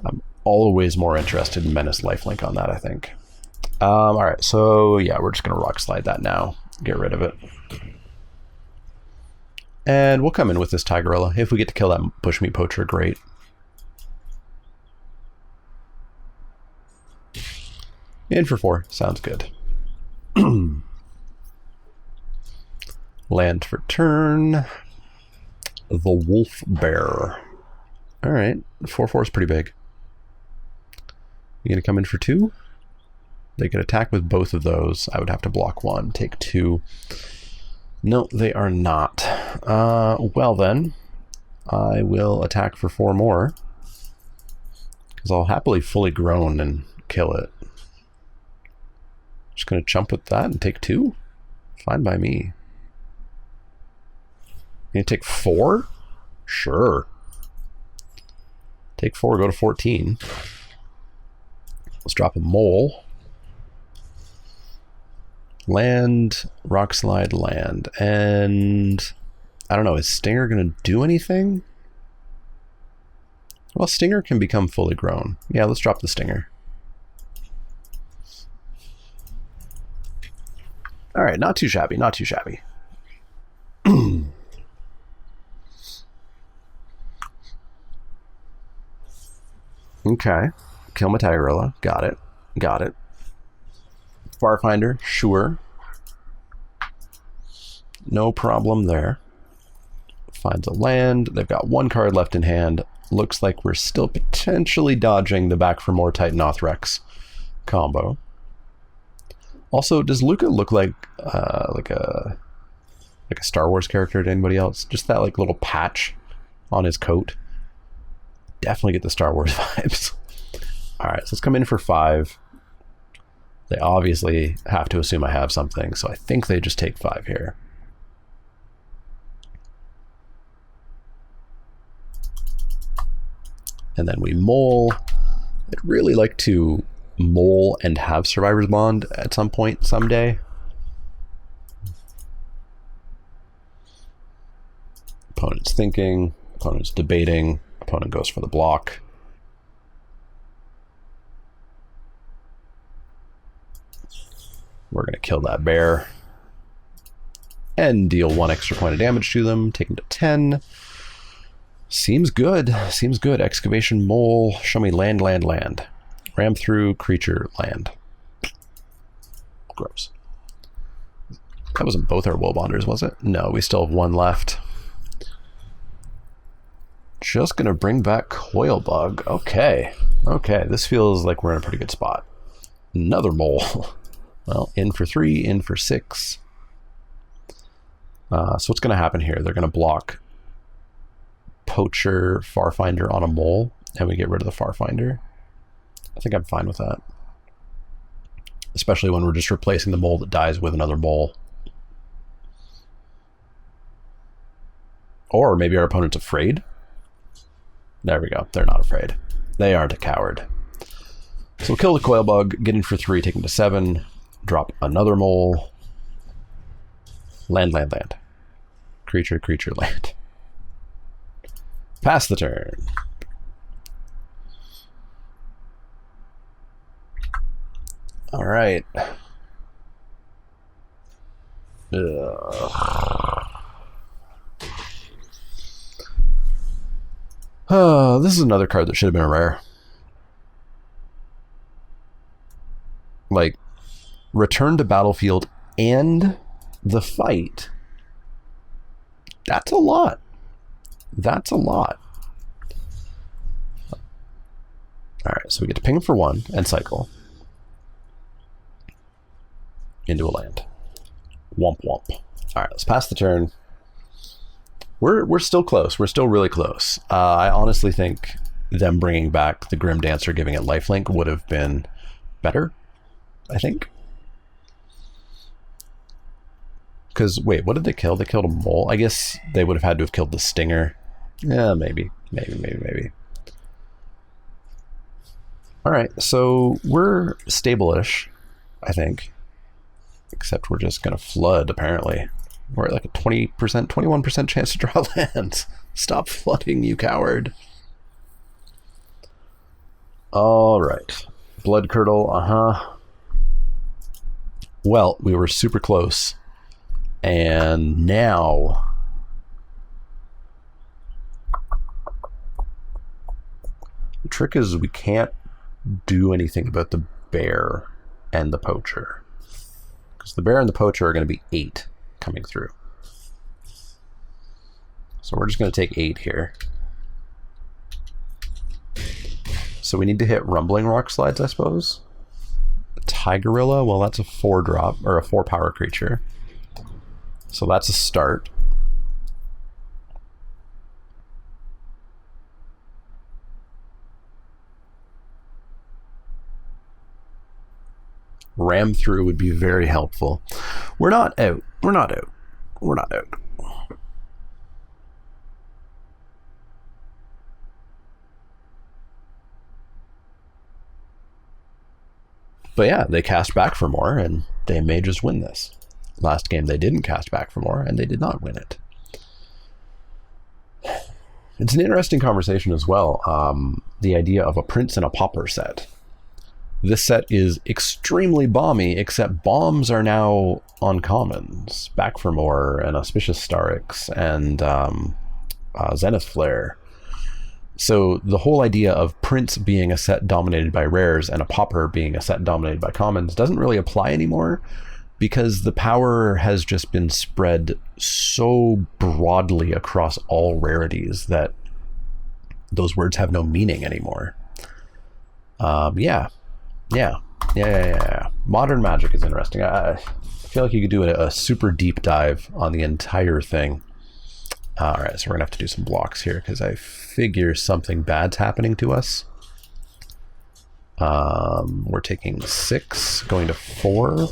I'm always more interested in Menace Lifelink on that, I think. Alright, so yeah, we're just going to Rock Slide that now. Get rid of it. And we'll come in with this Tigorilla. If we get to kill that Bushmeat Poacher, great. In for 4. Sounds good. Land for turn. The Wolf Bear. Alright, 4/4 is pretty big. You gonna come in for 2? They could attack with both of those. I would have to block 1, take 2. No, they are not. Well then, I will attack for 4 more. Because I'll happily fully grown and kill it. Just gonna jump with that and take 2? Fine by me. You gonna take 4? Sure. Take 4, go to 14. Let's drop a mole. Land, Rock Slide, land. And I don't know, is Stinger gonna do anything? Well, Stinger can become fully grown. Yeah, let's drop the Stinger. All right, not too shabby, not too shabby. Okay. Kill my Tigerilla. Got it. Got it. Farfinder, sure. No problem there. Finds a land. They've got one card left in hand. Looks like we're still potentially dodging the back for more Titanoth Rex combo. Also, does Luca look like a Star Wars character to anybody else? Just that like little patch on his coat. Definitely get the Star Wars vibes. All right, so let's come in for 5. They obviously have to assume I have something, so I think they just take 5 here. And then we mole. I'd really like to mole and have Survivor's Bond at some point someday. Opponent's thinking, opponent's debating, opponent goes for the block. We're going to kill that bear and deal 1 extra point of damage to them, take them to 10. Seems good. Seems good. Excavation mole. Show me land, land, land. Ram through creature land. Gross. That wasn't both our woe bonders, was it? No, we still have 1 left. Just gonna bring back Coil Bug. Okay. Okay, this feels like we're in a pretty good spot. Another mole. Well, in for 3, in for 6. So what's gonna happen here? They're gonna block Poacher, Farfinder on a mole, and we get rid of the Farfinder. I think I'm fine with that. Especially when we're just replacing the mole that dies with another mole. Or maybe our opponent's afraid. There we go. They're not afraid. They aren't a coward. So we'll kill the Coil Bug, get in for 3, take him to 7, drop another mole. Land, land, land. Creature, creature, land. Pass the turn. All right. This is another card that should have been a rare. Like, return to battlefield and the fight. That's a lot. That's a lot. Alright, so we get to ping him for 1 and cycle. Into a land. Womp womp. Alright, let's pass the turn. We're still close. We're still really close. I honestly think them bringing back the Grim Dancer, giving it lifelink, would have been better, I think. Because, wait, what did they kill? They killed a mole. I guess they would have had to have killed the Stinger. Yeah, maybe. Maybe. Alright, so we're stable-ish, I think. Except we're just going to flood, apparently. We're at like a 20%, 21% chance to draw lands. Stop flooding, you coward. Alright. Blood Curdle, Well, we were super close. And now... the trick is we can't do anything about the bear and the poacher. Because the bear and the poacher are going to be 8 coming through. So we're just going to take 8 here. So we need to hit Rumbling Rock Slides, I suppose. Tigerilla, well, that's a 4-drop, or a 4-power creature. So that's a start. Ram through would be very helpful. We're not out. We're not out. We're not out. But yeah, they cast back for more, and they may just win this. Last game they didn't cast back for more, and they did not win it. It's an interesting conversation as well. The idea of a Prince and a Pauper set. This set is extremely bomby, except bombs are now uncommons. Back for More and Auspicious Starix and Zenith Flare. So the whole idea of Prince being a set dominated by rares and a Pauper being a set dominated by commons doesn't really apply anymore, because the power has just been spread so broadly across all rarities that those words have no meaning anymore. Yeah. Modern Magic is interesting. I feel like you could do a super deep dive on the entire thing. All right, so we're gonna have to do some blocks here because I figure something bad's happening to us. We're taking 6, going to 4.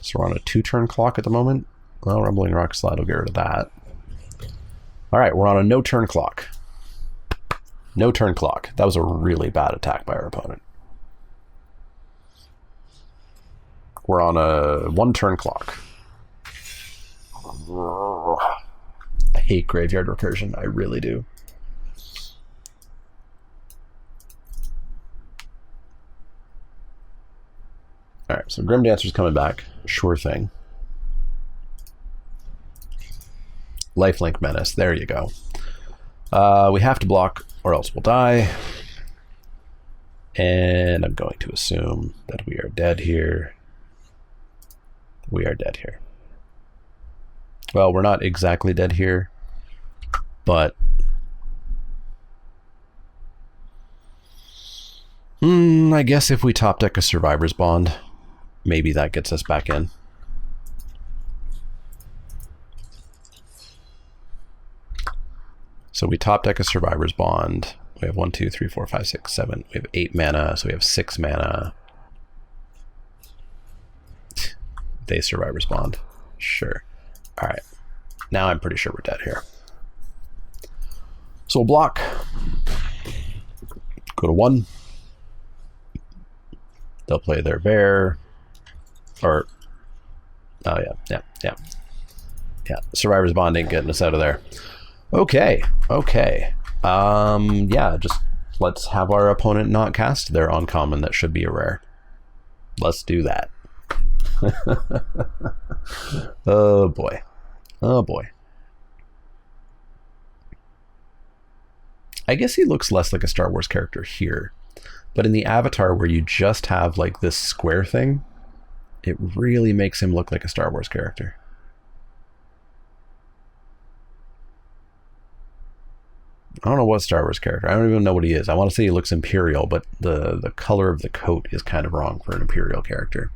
So we're on a 2-turn clock at the moment. Well, Rumbling Rock Slide will get rid of that. All right, we're on a no-turn clock. No-turn clock. That was a really bad attack by our opponent. We're on a 1-turn clock. I hate Graveyard Recursion. I really do. All right, so Grim Dancer's coming back. Sure thing. Lifelink Menace. There you go. We have to block or else we'll die. And I'm going to assume that we are dead here. We are dead here. Well, we're not exactly dead here, but I guess if we top deck a Survivor's Bond, maybe that gets us back in. So we top deck a Survivor's Bond. We have 1, 2, 3, 4, 5, 6, 7. We have 8 mana, so we have 6 mana. They Survivor's Bond. Sure. All right. Now I'm pretty sure we're dead here. So we'll block. Go to 1. They'll play their bear. Or, oh yeah. Survivor's Bond ain't getting us out of there. Okay. Yeah, just let's have our opponent not cast their uncommon that should be a rare. Let's do that. Oh boy. I guess he looks less like a Star Wars character here, but in the avatar where you just have like this square thing, it really makes him look like a Star Wars character. I don't know what Star Wars character. I don't even know what he is. I want to say he looks Imperial, but the color of the coat is kind of wrong for an Imperial character.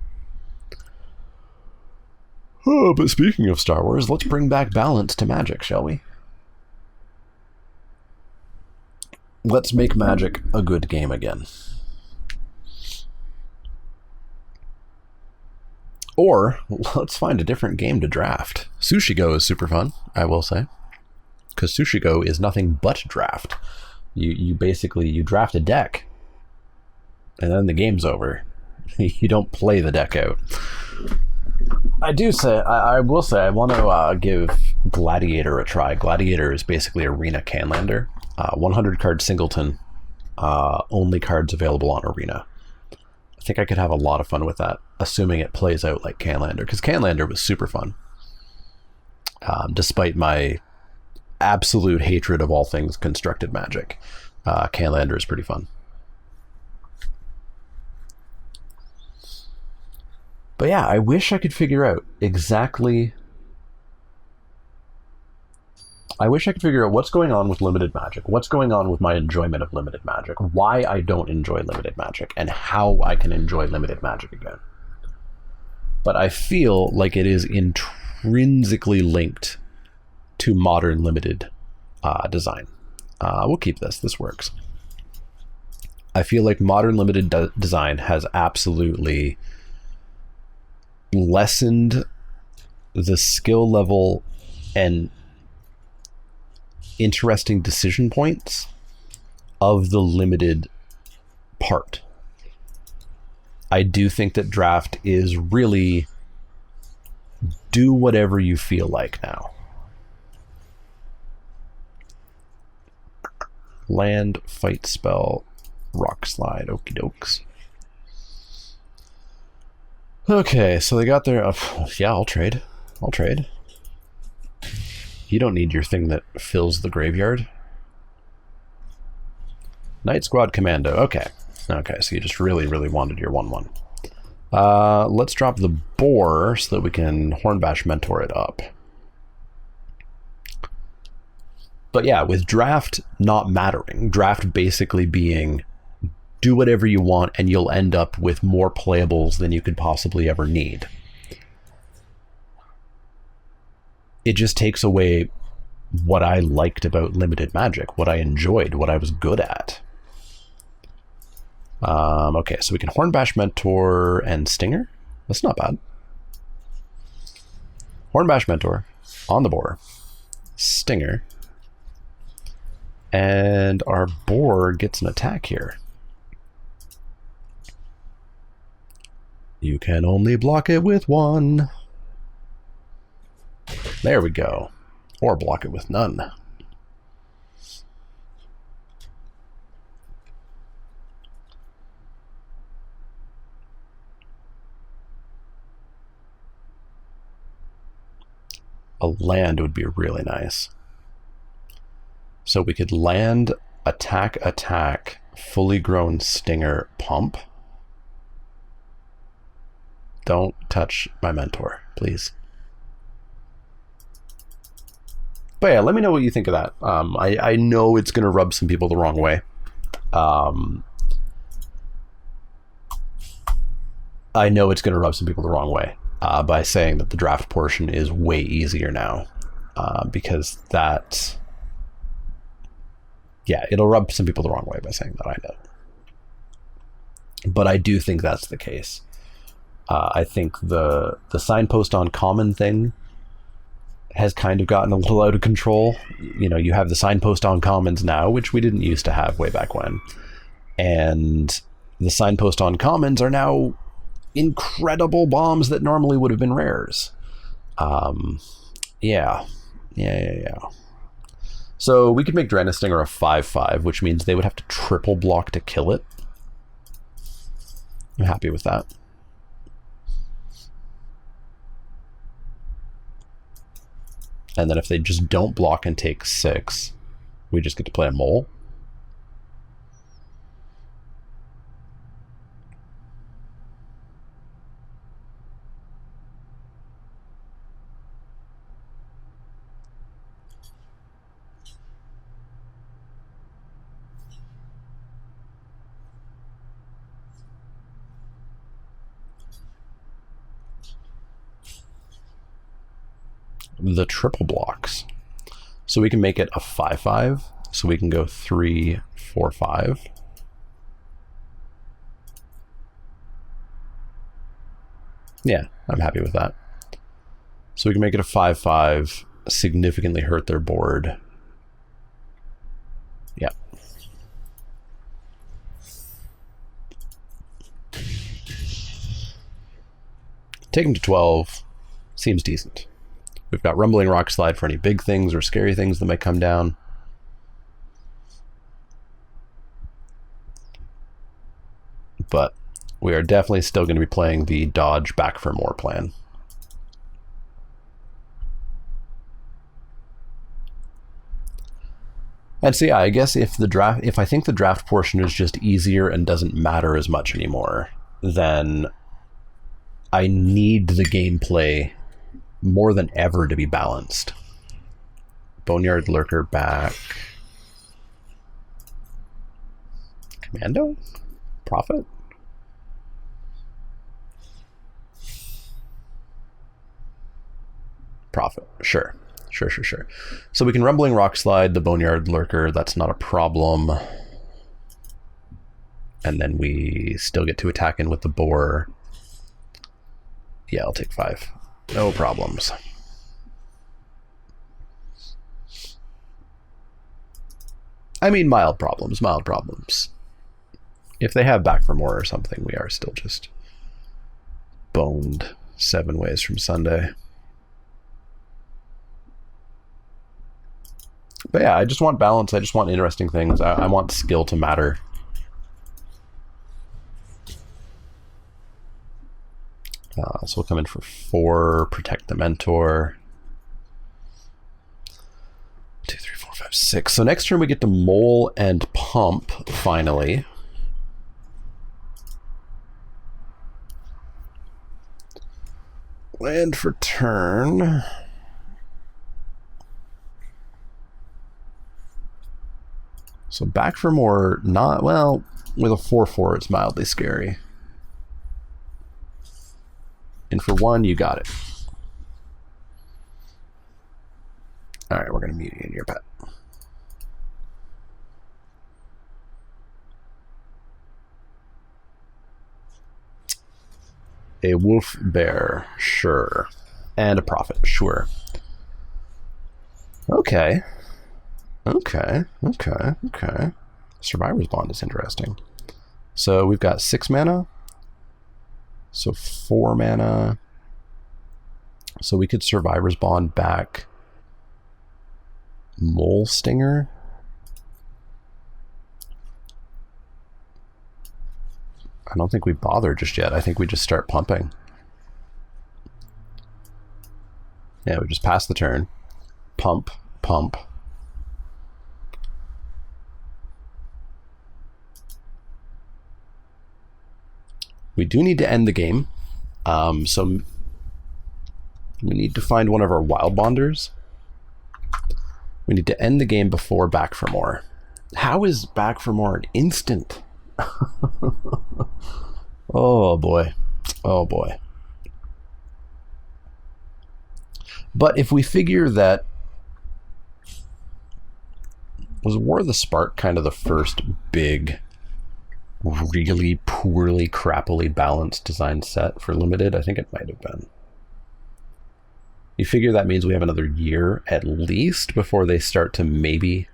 Oh, but speaking of Star Wars, let's bring back balance to Magic, shall we? Let's make Magic a good game again. Or let's find a different game to draft. Sushi Go is super fun, I will say. Because Sushi Go is nothing but draft. You basically draft a deck, and then the game's over. You don't play the deck out. I will say I want to give Gladiator a try. Gladiator is basically Arena Canlander. 100 card singleton, only cards available on Arena. I think I could have a lot of fun with that, assuming it plays out like Canlander, because Canlander was super fun. Despite my absolute hatred of all things constructed Magic, Canlander is pretty fun. But yeah, I wish I could figure out exactly... what's going on with limited Magic, what's going on with my enjoyment of limited Magic, why I don't enjoy limited Magic, and how I can enjoy limited Magic again. But I feel like it is intrinsically linked to modern limited design. We'll keep this. This works. I feel like modern limited design has absolutely lessened the skill level and interesting decision points of the limited part. I do think that draft is really do whatever you feel like now. Land, fight spell, rock slide, okie dokes. Okay, so they got their... yeah, I'll trade. I'll trade. You don't need your thing that fills the graveyard. Night Squad Commando. Okay. Okay, so you just really, really wanted your 1/1. Let's drop the boar so that we can Hornbash Mentor it up. But yeah, with draft not mattering, draft basically being do whatever you want and you'll end up with more playables than you could possibly ever need. It just takes away what I liked about limited magic, what I enjoyed, what I was good at. Okay, so we can Hornbash Mentor and Stinger. That's not bad. Hornbash Mentor on the boar. Stinger. And our boar gets an attack here. You can only block it with 1. There we go. Or block it with none. A land would be really nice. So we could land, attack, fully grown Stinger, pump. Don't touch my mentor, please. But yeah, let me know what you think of that. I know it's going to rub some people the wrong way. I know it's going to rub some people the wrong way by saying that the draft portion is way easier now. Because that... yeah, it'll rub some people the wrong way by saying that, I know. But I do think that's the case. I think the signpost on common thing has kind of gotten a little out of control. You know, you have the signpost on commons now, which we didn't used to have way back when. And the signpost on commons are now incredible bombs that normally would have been rares. Yeah. So we could make Stinger a 5/5, which means they would have to triple block to kill it. I'm happy with that. And then if they just don't block and take 6, we just get to play a mole. The triple blocks. So we can make it a 5/5. So we can go 3/4/5. Yeah, I'm happy with that. So we can make it a 5/5, significantly hurt their board. Yeah. Take them to 12. Seems decent. We've got Rumbling Rock Slide for any big things or scary things that might come down. But we are definitely still going to be playing the dodge back for more plan. And so yeah, I guess if I think the draft portion is just easier and doesn't matter as much anymore, then I need the gameplay more than ever to be balanced. Boneyard Lurker back. Commando? Prophet? Prophet. Sure. So we can Rumbling Rock Slide the Boneyard Lurker. That's not a problem. And then we still get to attack in with the boar. Yeah, I'll take 5. No problems. I mean, mild problems. If they have back for more or something, we are still just boned 7 ways from Sunday. But yeah, I just want balance. I just want interesting things. I want skill to matter. So we'll come in for 4, protect the mentor. 2, 3, 4, 5, 6. So next turn we get to mole and pump, finally. Land for turn. So back for more, not, well, with a 4/4, it's mildly scary. And for 1, you got it. All right, we're going to mute you in your pet. A wolf bear, sure. And a prophet, sure. Okay. Okay. Survivor's Bond is interesting. So we've got 6 mana. So 4 mana. So we could Survivor's Bond back Mole Stinger. I don't think we bother just yet. I think we just start pumping. Yeah, we just pass the turn. Pump, pump. We do need to end the game. So we need to find one of our wild bonders. We need to end the game before Back for More. How is Back for More an instant? Oh boy. Oh boy. But if we figure that, was War of the Spark kind of the first big, really poorly, crappily balanced design set for Limited? I think it might have been. You figure that means we have another year at least before they start to maybe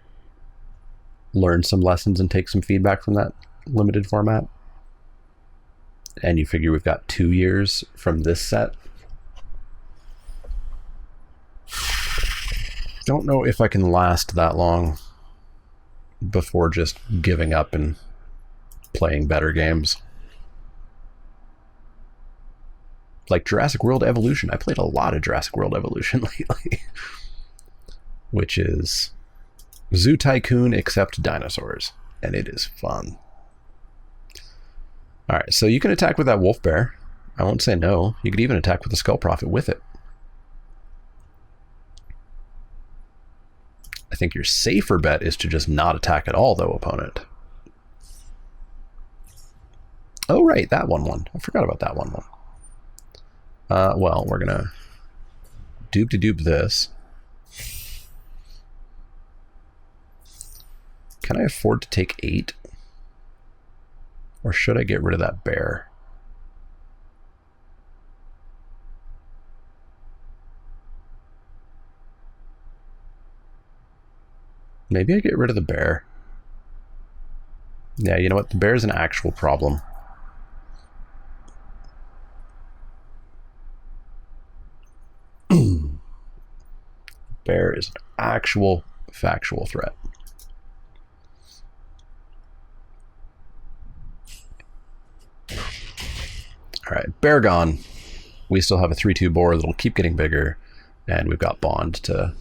learn some lessons and take some feedback from that Limited format. And you figure we've got 2 years from this set. Don't know if I can last that long before just giving up and playing better games. Like Jurassic World Evolution. I played a lot of Jurassic World Evolution lately. Which is Zoo Tycoon except dinosaurs. And it is fun. Alright, so you can attack with that wolf bear. I won't say no. You could even attack with the Skull Prophet with it. I think your safer bet is to just not attack at all, though, opponent. Oh, right, that 1/1. I forgot about that 1/1. Well, we're going to dupe this. Can I afford to take 8? Or should I get rid of that bear? Maybe I get rid of the bear. Yeah, you know what? The bear is an actual problem. Bear is an actual factual threat. All right, bear gone. We still have a 3/2 boar that'll keep getting bigger, and we've got Bond to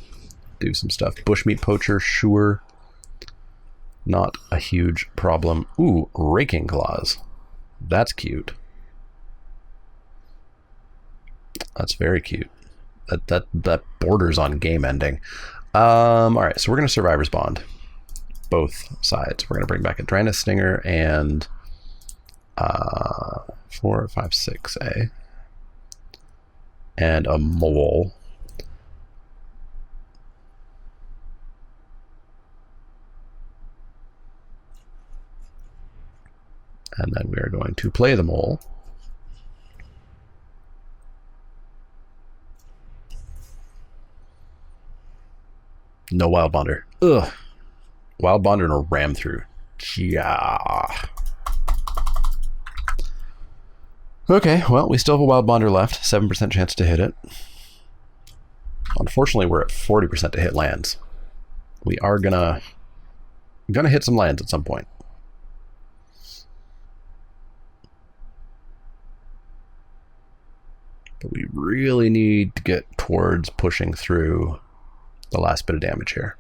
do some stuff. Bushmeat Poacher, sure. Not a huge problem. Ooh, Raking Claws. That's cute. That's very cute. That borders on game ending. All right, so we're going to Survivor's Bond. Both sides. We're going to bring back a Dryness Stinger and 4, 5, 6A. And a Mole. And then we are going to play the Mole. No Wild Bonder. Ugh. Wild Bonder and a Ram Through. Yeah. Okay, well, we still have a Wild Bonder left. 7% chance to hit it. Unfortunately, we're at 40% to hit lands. we are gonna hit some lands at some point. But we really need to get towards pushing through the last bit of damage here.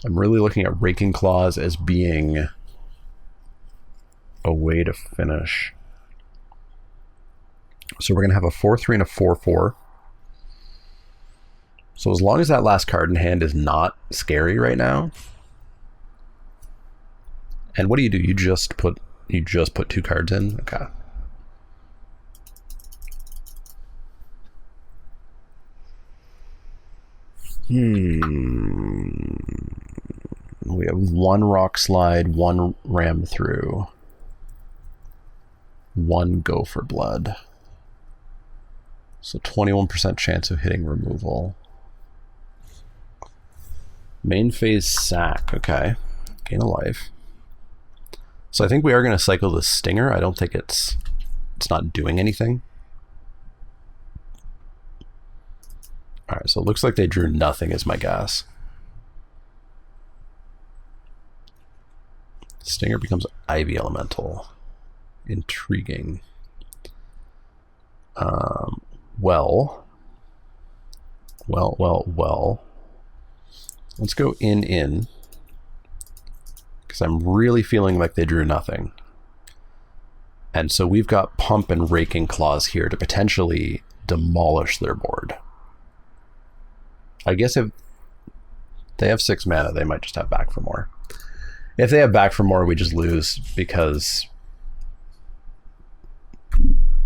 I'm really looking at Raking Claws as being a way to finish. So we're going to have a 4-3 and a 4-4. So as long as that last card in hand is not scary right now. And what do? You just put 2 cards in? Okay. We have 1 Rock Slide, 1 Ram Through, 1 Go for Blood. So 21% chance of hitting removal. Main phase sack. Okay. Gain a life. So I think we are going to cycle the Stinger. I don't think it's not doing anything. Alright, so it looks like they drew nothing is my guess. Stinger becomes Ivy Elemental. Intriguing. Well. Let's go in. Because I'm really feeling like they drew nothing. And so we've got Pump and Raking Claws here to potentially demolish their board. I guess if they have 6 mana, they might just have Back for More. If they have Back for More, we just lose because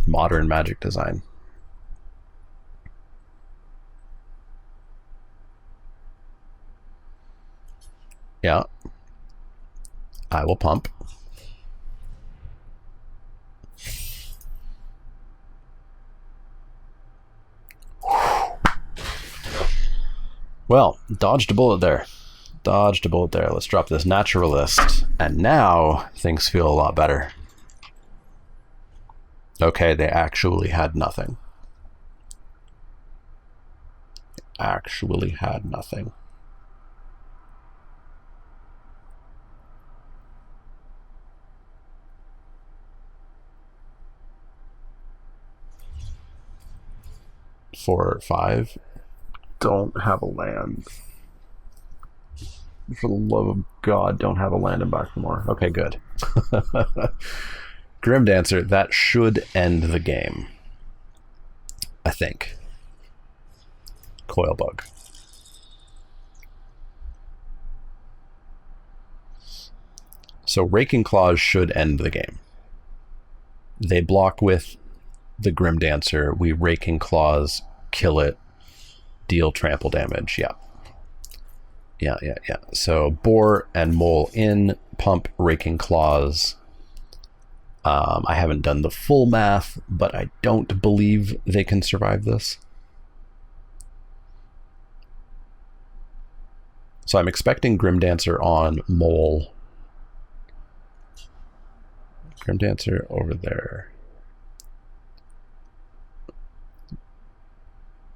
Modern Magic Design. Yeah. I will pump. Well, dodged a bullet there. Let's drop this Naturalist. And now things feel a lot better. Okay, they actually had nothing. Four or 5. Don't have a land. For the love of God, don't have a land in Back for More. Okay, good. Grim Dancer, that should end the game. I think. Coilbug. So Raking Claws should end the game. They block with the Grim Dancer. We Raking Claws, kill it, deal trample damage. Yeah. So Boar and Mole in, Pump, Raking Claws. I haven't done the full math, but I don't believe they can survive this. So I'm expecting Grim Dancer on Mole. Grim Dancer over there.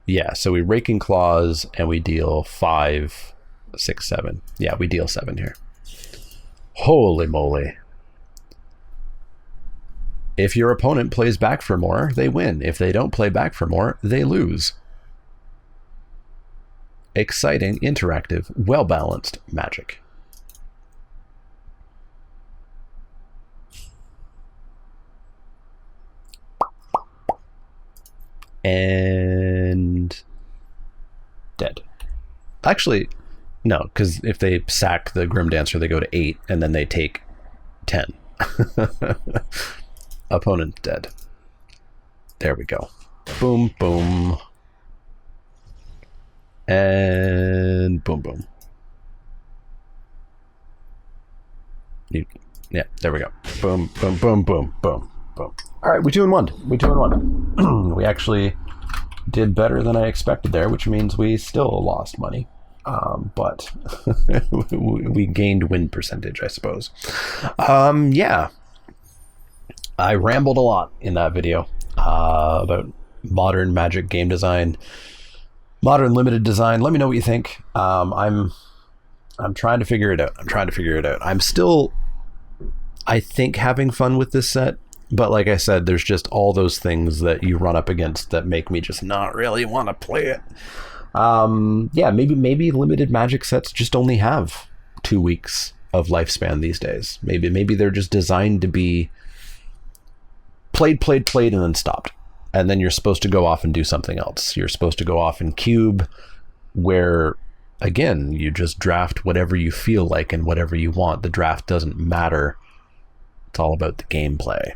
Yeah, so we Raking Claws and we deal 5, 6, 7. Yeah, we deal 7 here. Holy moly. If your opponent plays Back for More, they win. If they don't play Back for More, they lose. Exciting, interactive, well-balanced Magic. And dead. Actually, no, because if they sack the Grim Dancer, they go to 8, and then they take 10. Opponent dead. There we go. Boom, boom. And boom, boom. Yeah, there we go. Boom, boom, boom, boom, boom, boom. All right, we 2-1. We actually did better than I expected there, which means we still lost money. But we gained win percentage, I suppose. Yeah. I rambled a lot in that video about modern Magic game design. Modern limited design. Let me know what you think. I'm trying to figure it out. I'm still, I think, having fun with this set. But like I said, there's just all those things that you run up against that make me just not really want to play it. Yeah, maybe limited Magic sets just only have 2 weeks of lifespan these days. Maybe they're just designed to be played, and then stopped. And then you're supposed to go off and do something else. You're supposed to go off and cube, where, again, you just draft whatever you feel like and whatever you want. The draft doesn't matter. It's all about the gameplay.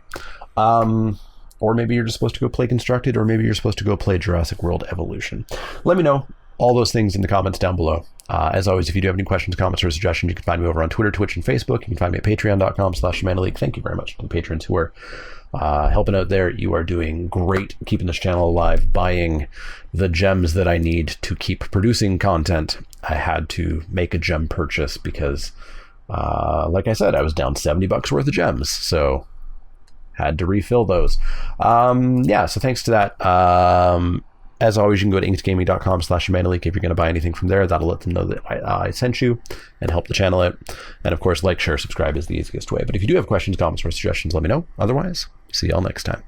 Or maybe you're just supposed to go play Constructed, or maybe you're supposed to go play Jurassic World Evolution. Let me know all those things in the comments down below. As always, if you do have any questions, comments, or suggestions, you can find me over on Twitter, Twitch, and Facebook. You can find me at patreon.com/ShamandaLeek. Thank you very much to the patrons who are helping out there. You are doing great, keeping this channel alive, buying the gems that I need to keep producing content. I had to make a gem purchase because, like I said, I was down $70 worth of gems, so had to refill those. Yeah, so thanks to that. As always, you can go to inkedgaming.com/ShamandaLeek if you're going to buy anything from there. That'll let them know that I sent you and help the channel out. And of course, like, share, subscribe is the easiest way. But if you do have questions, comments, or suggestions, let me know. Otherwise, see y'all next time.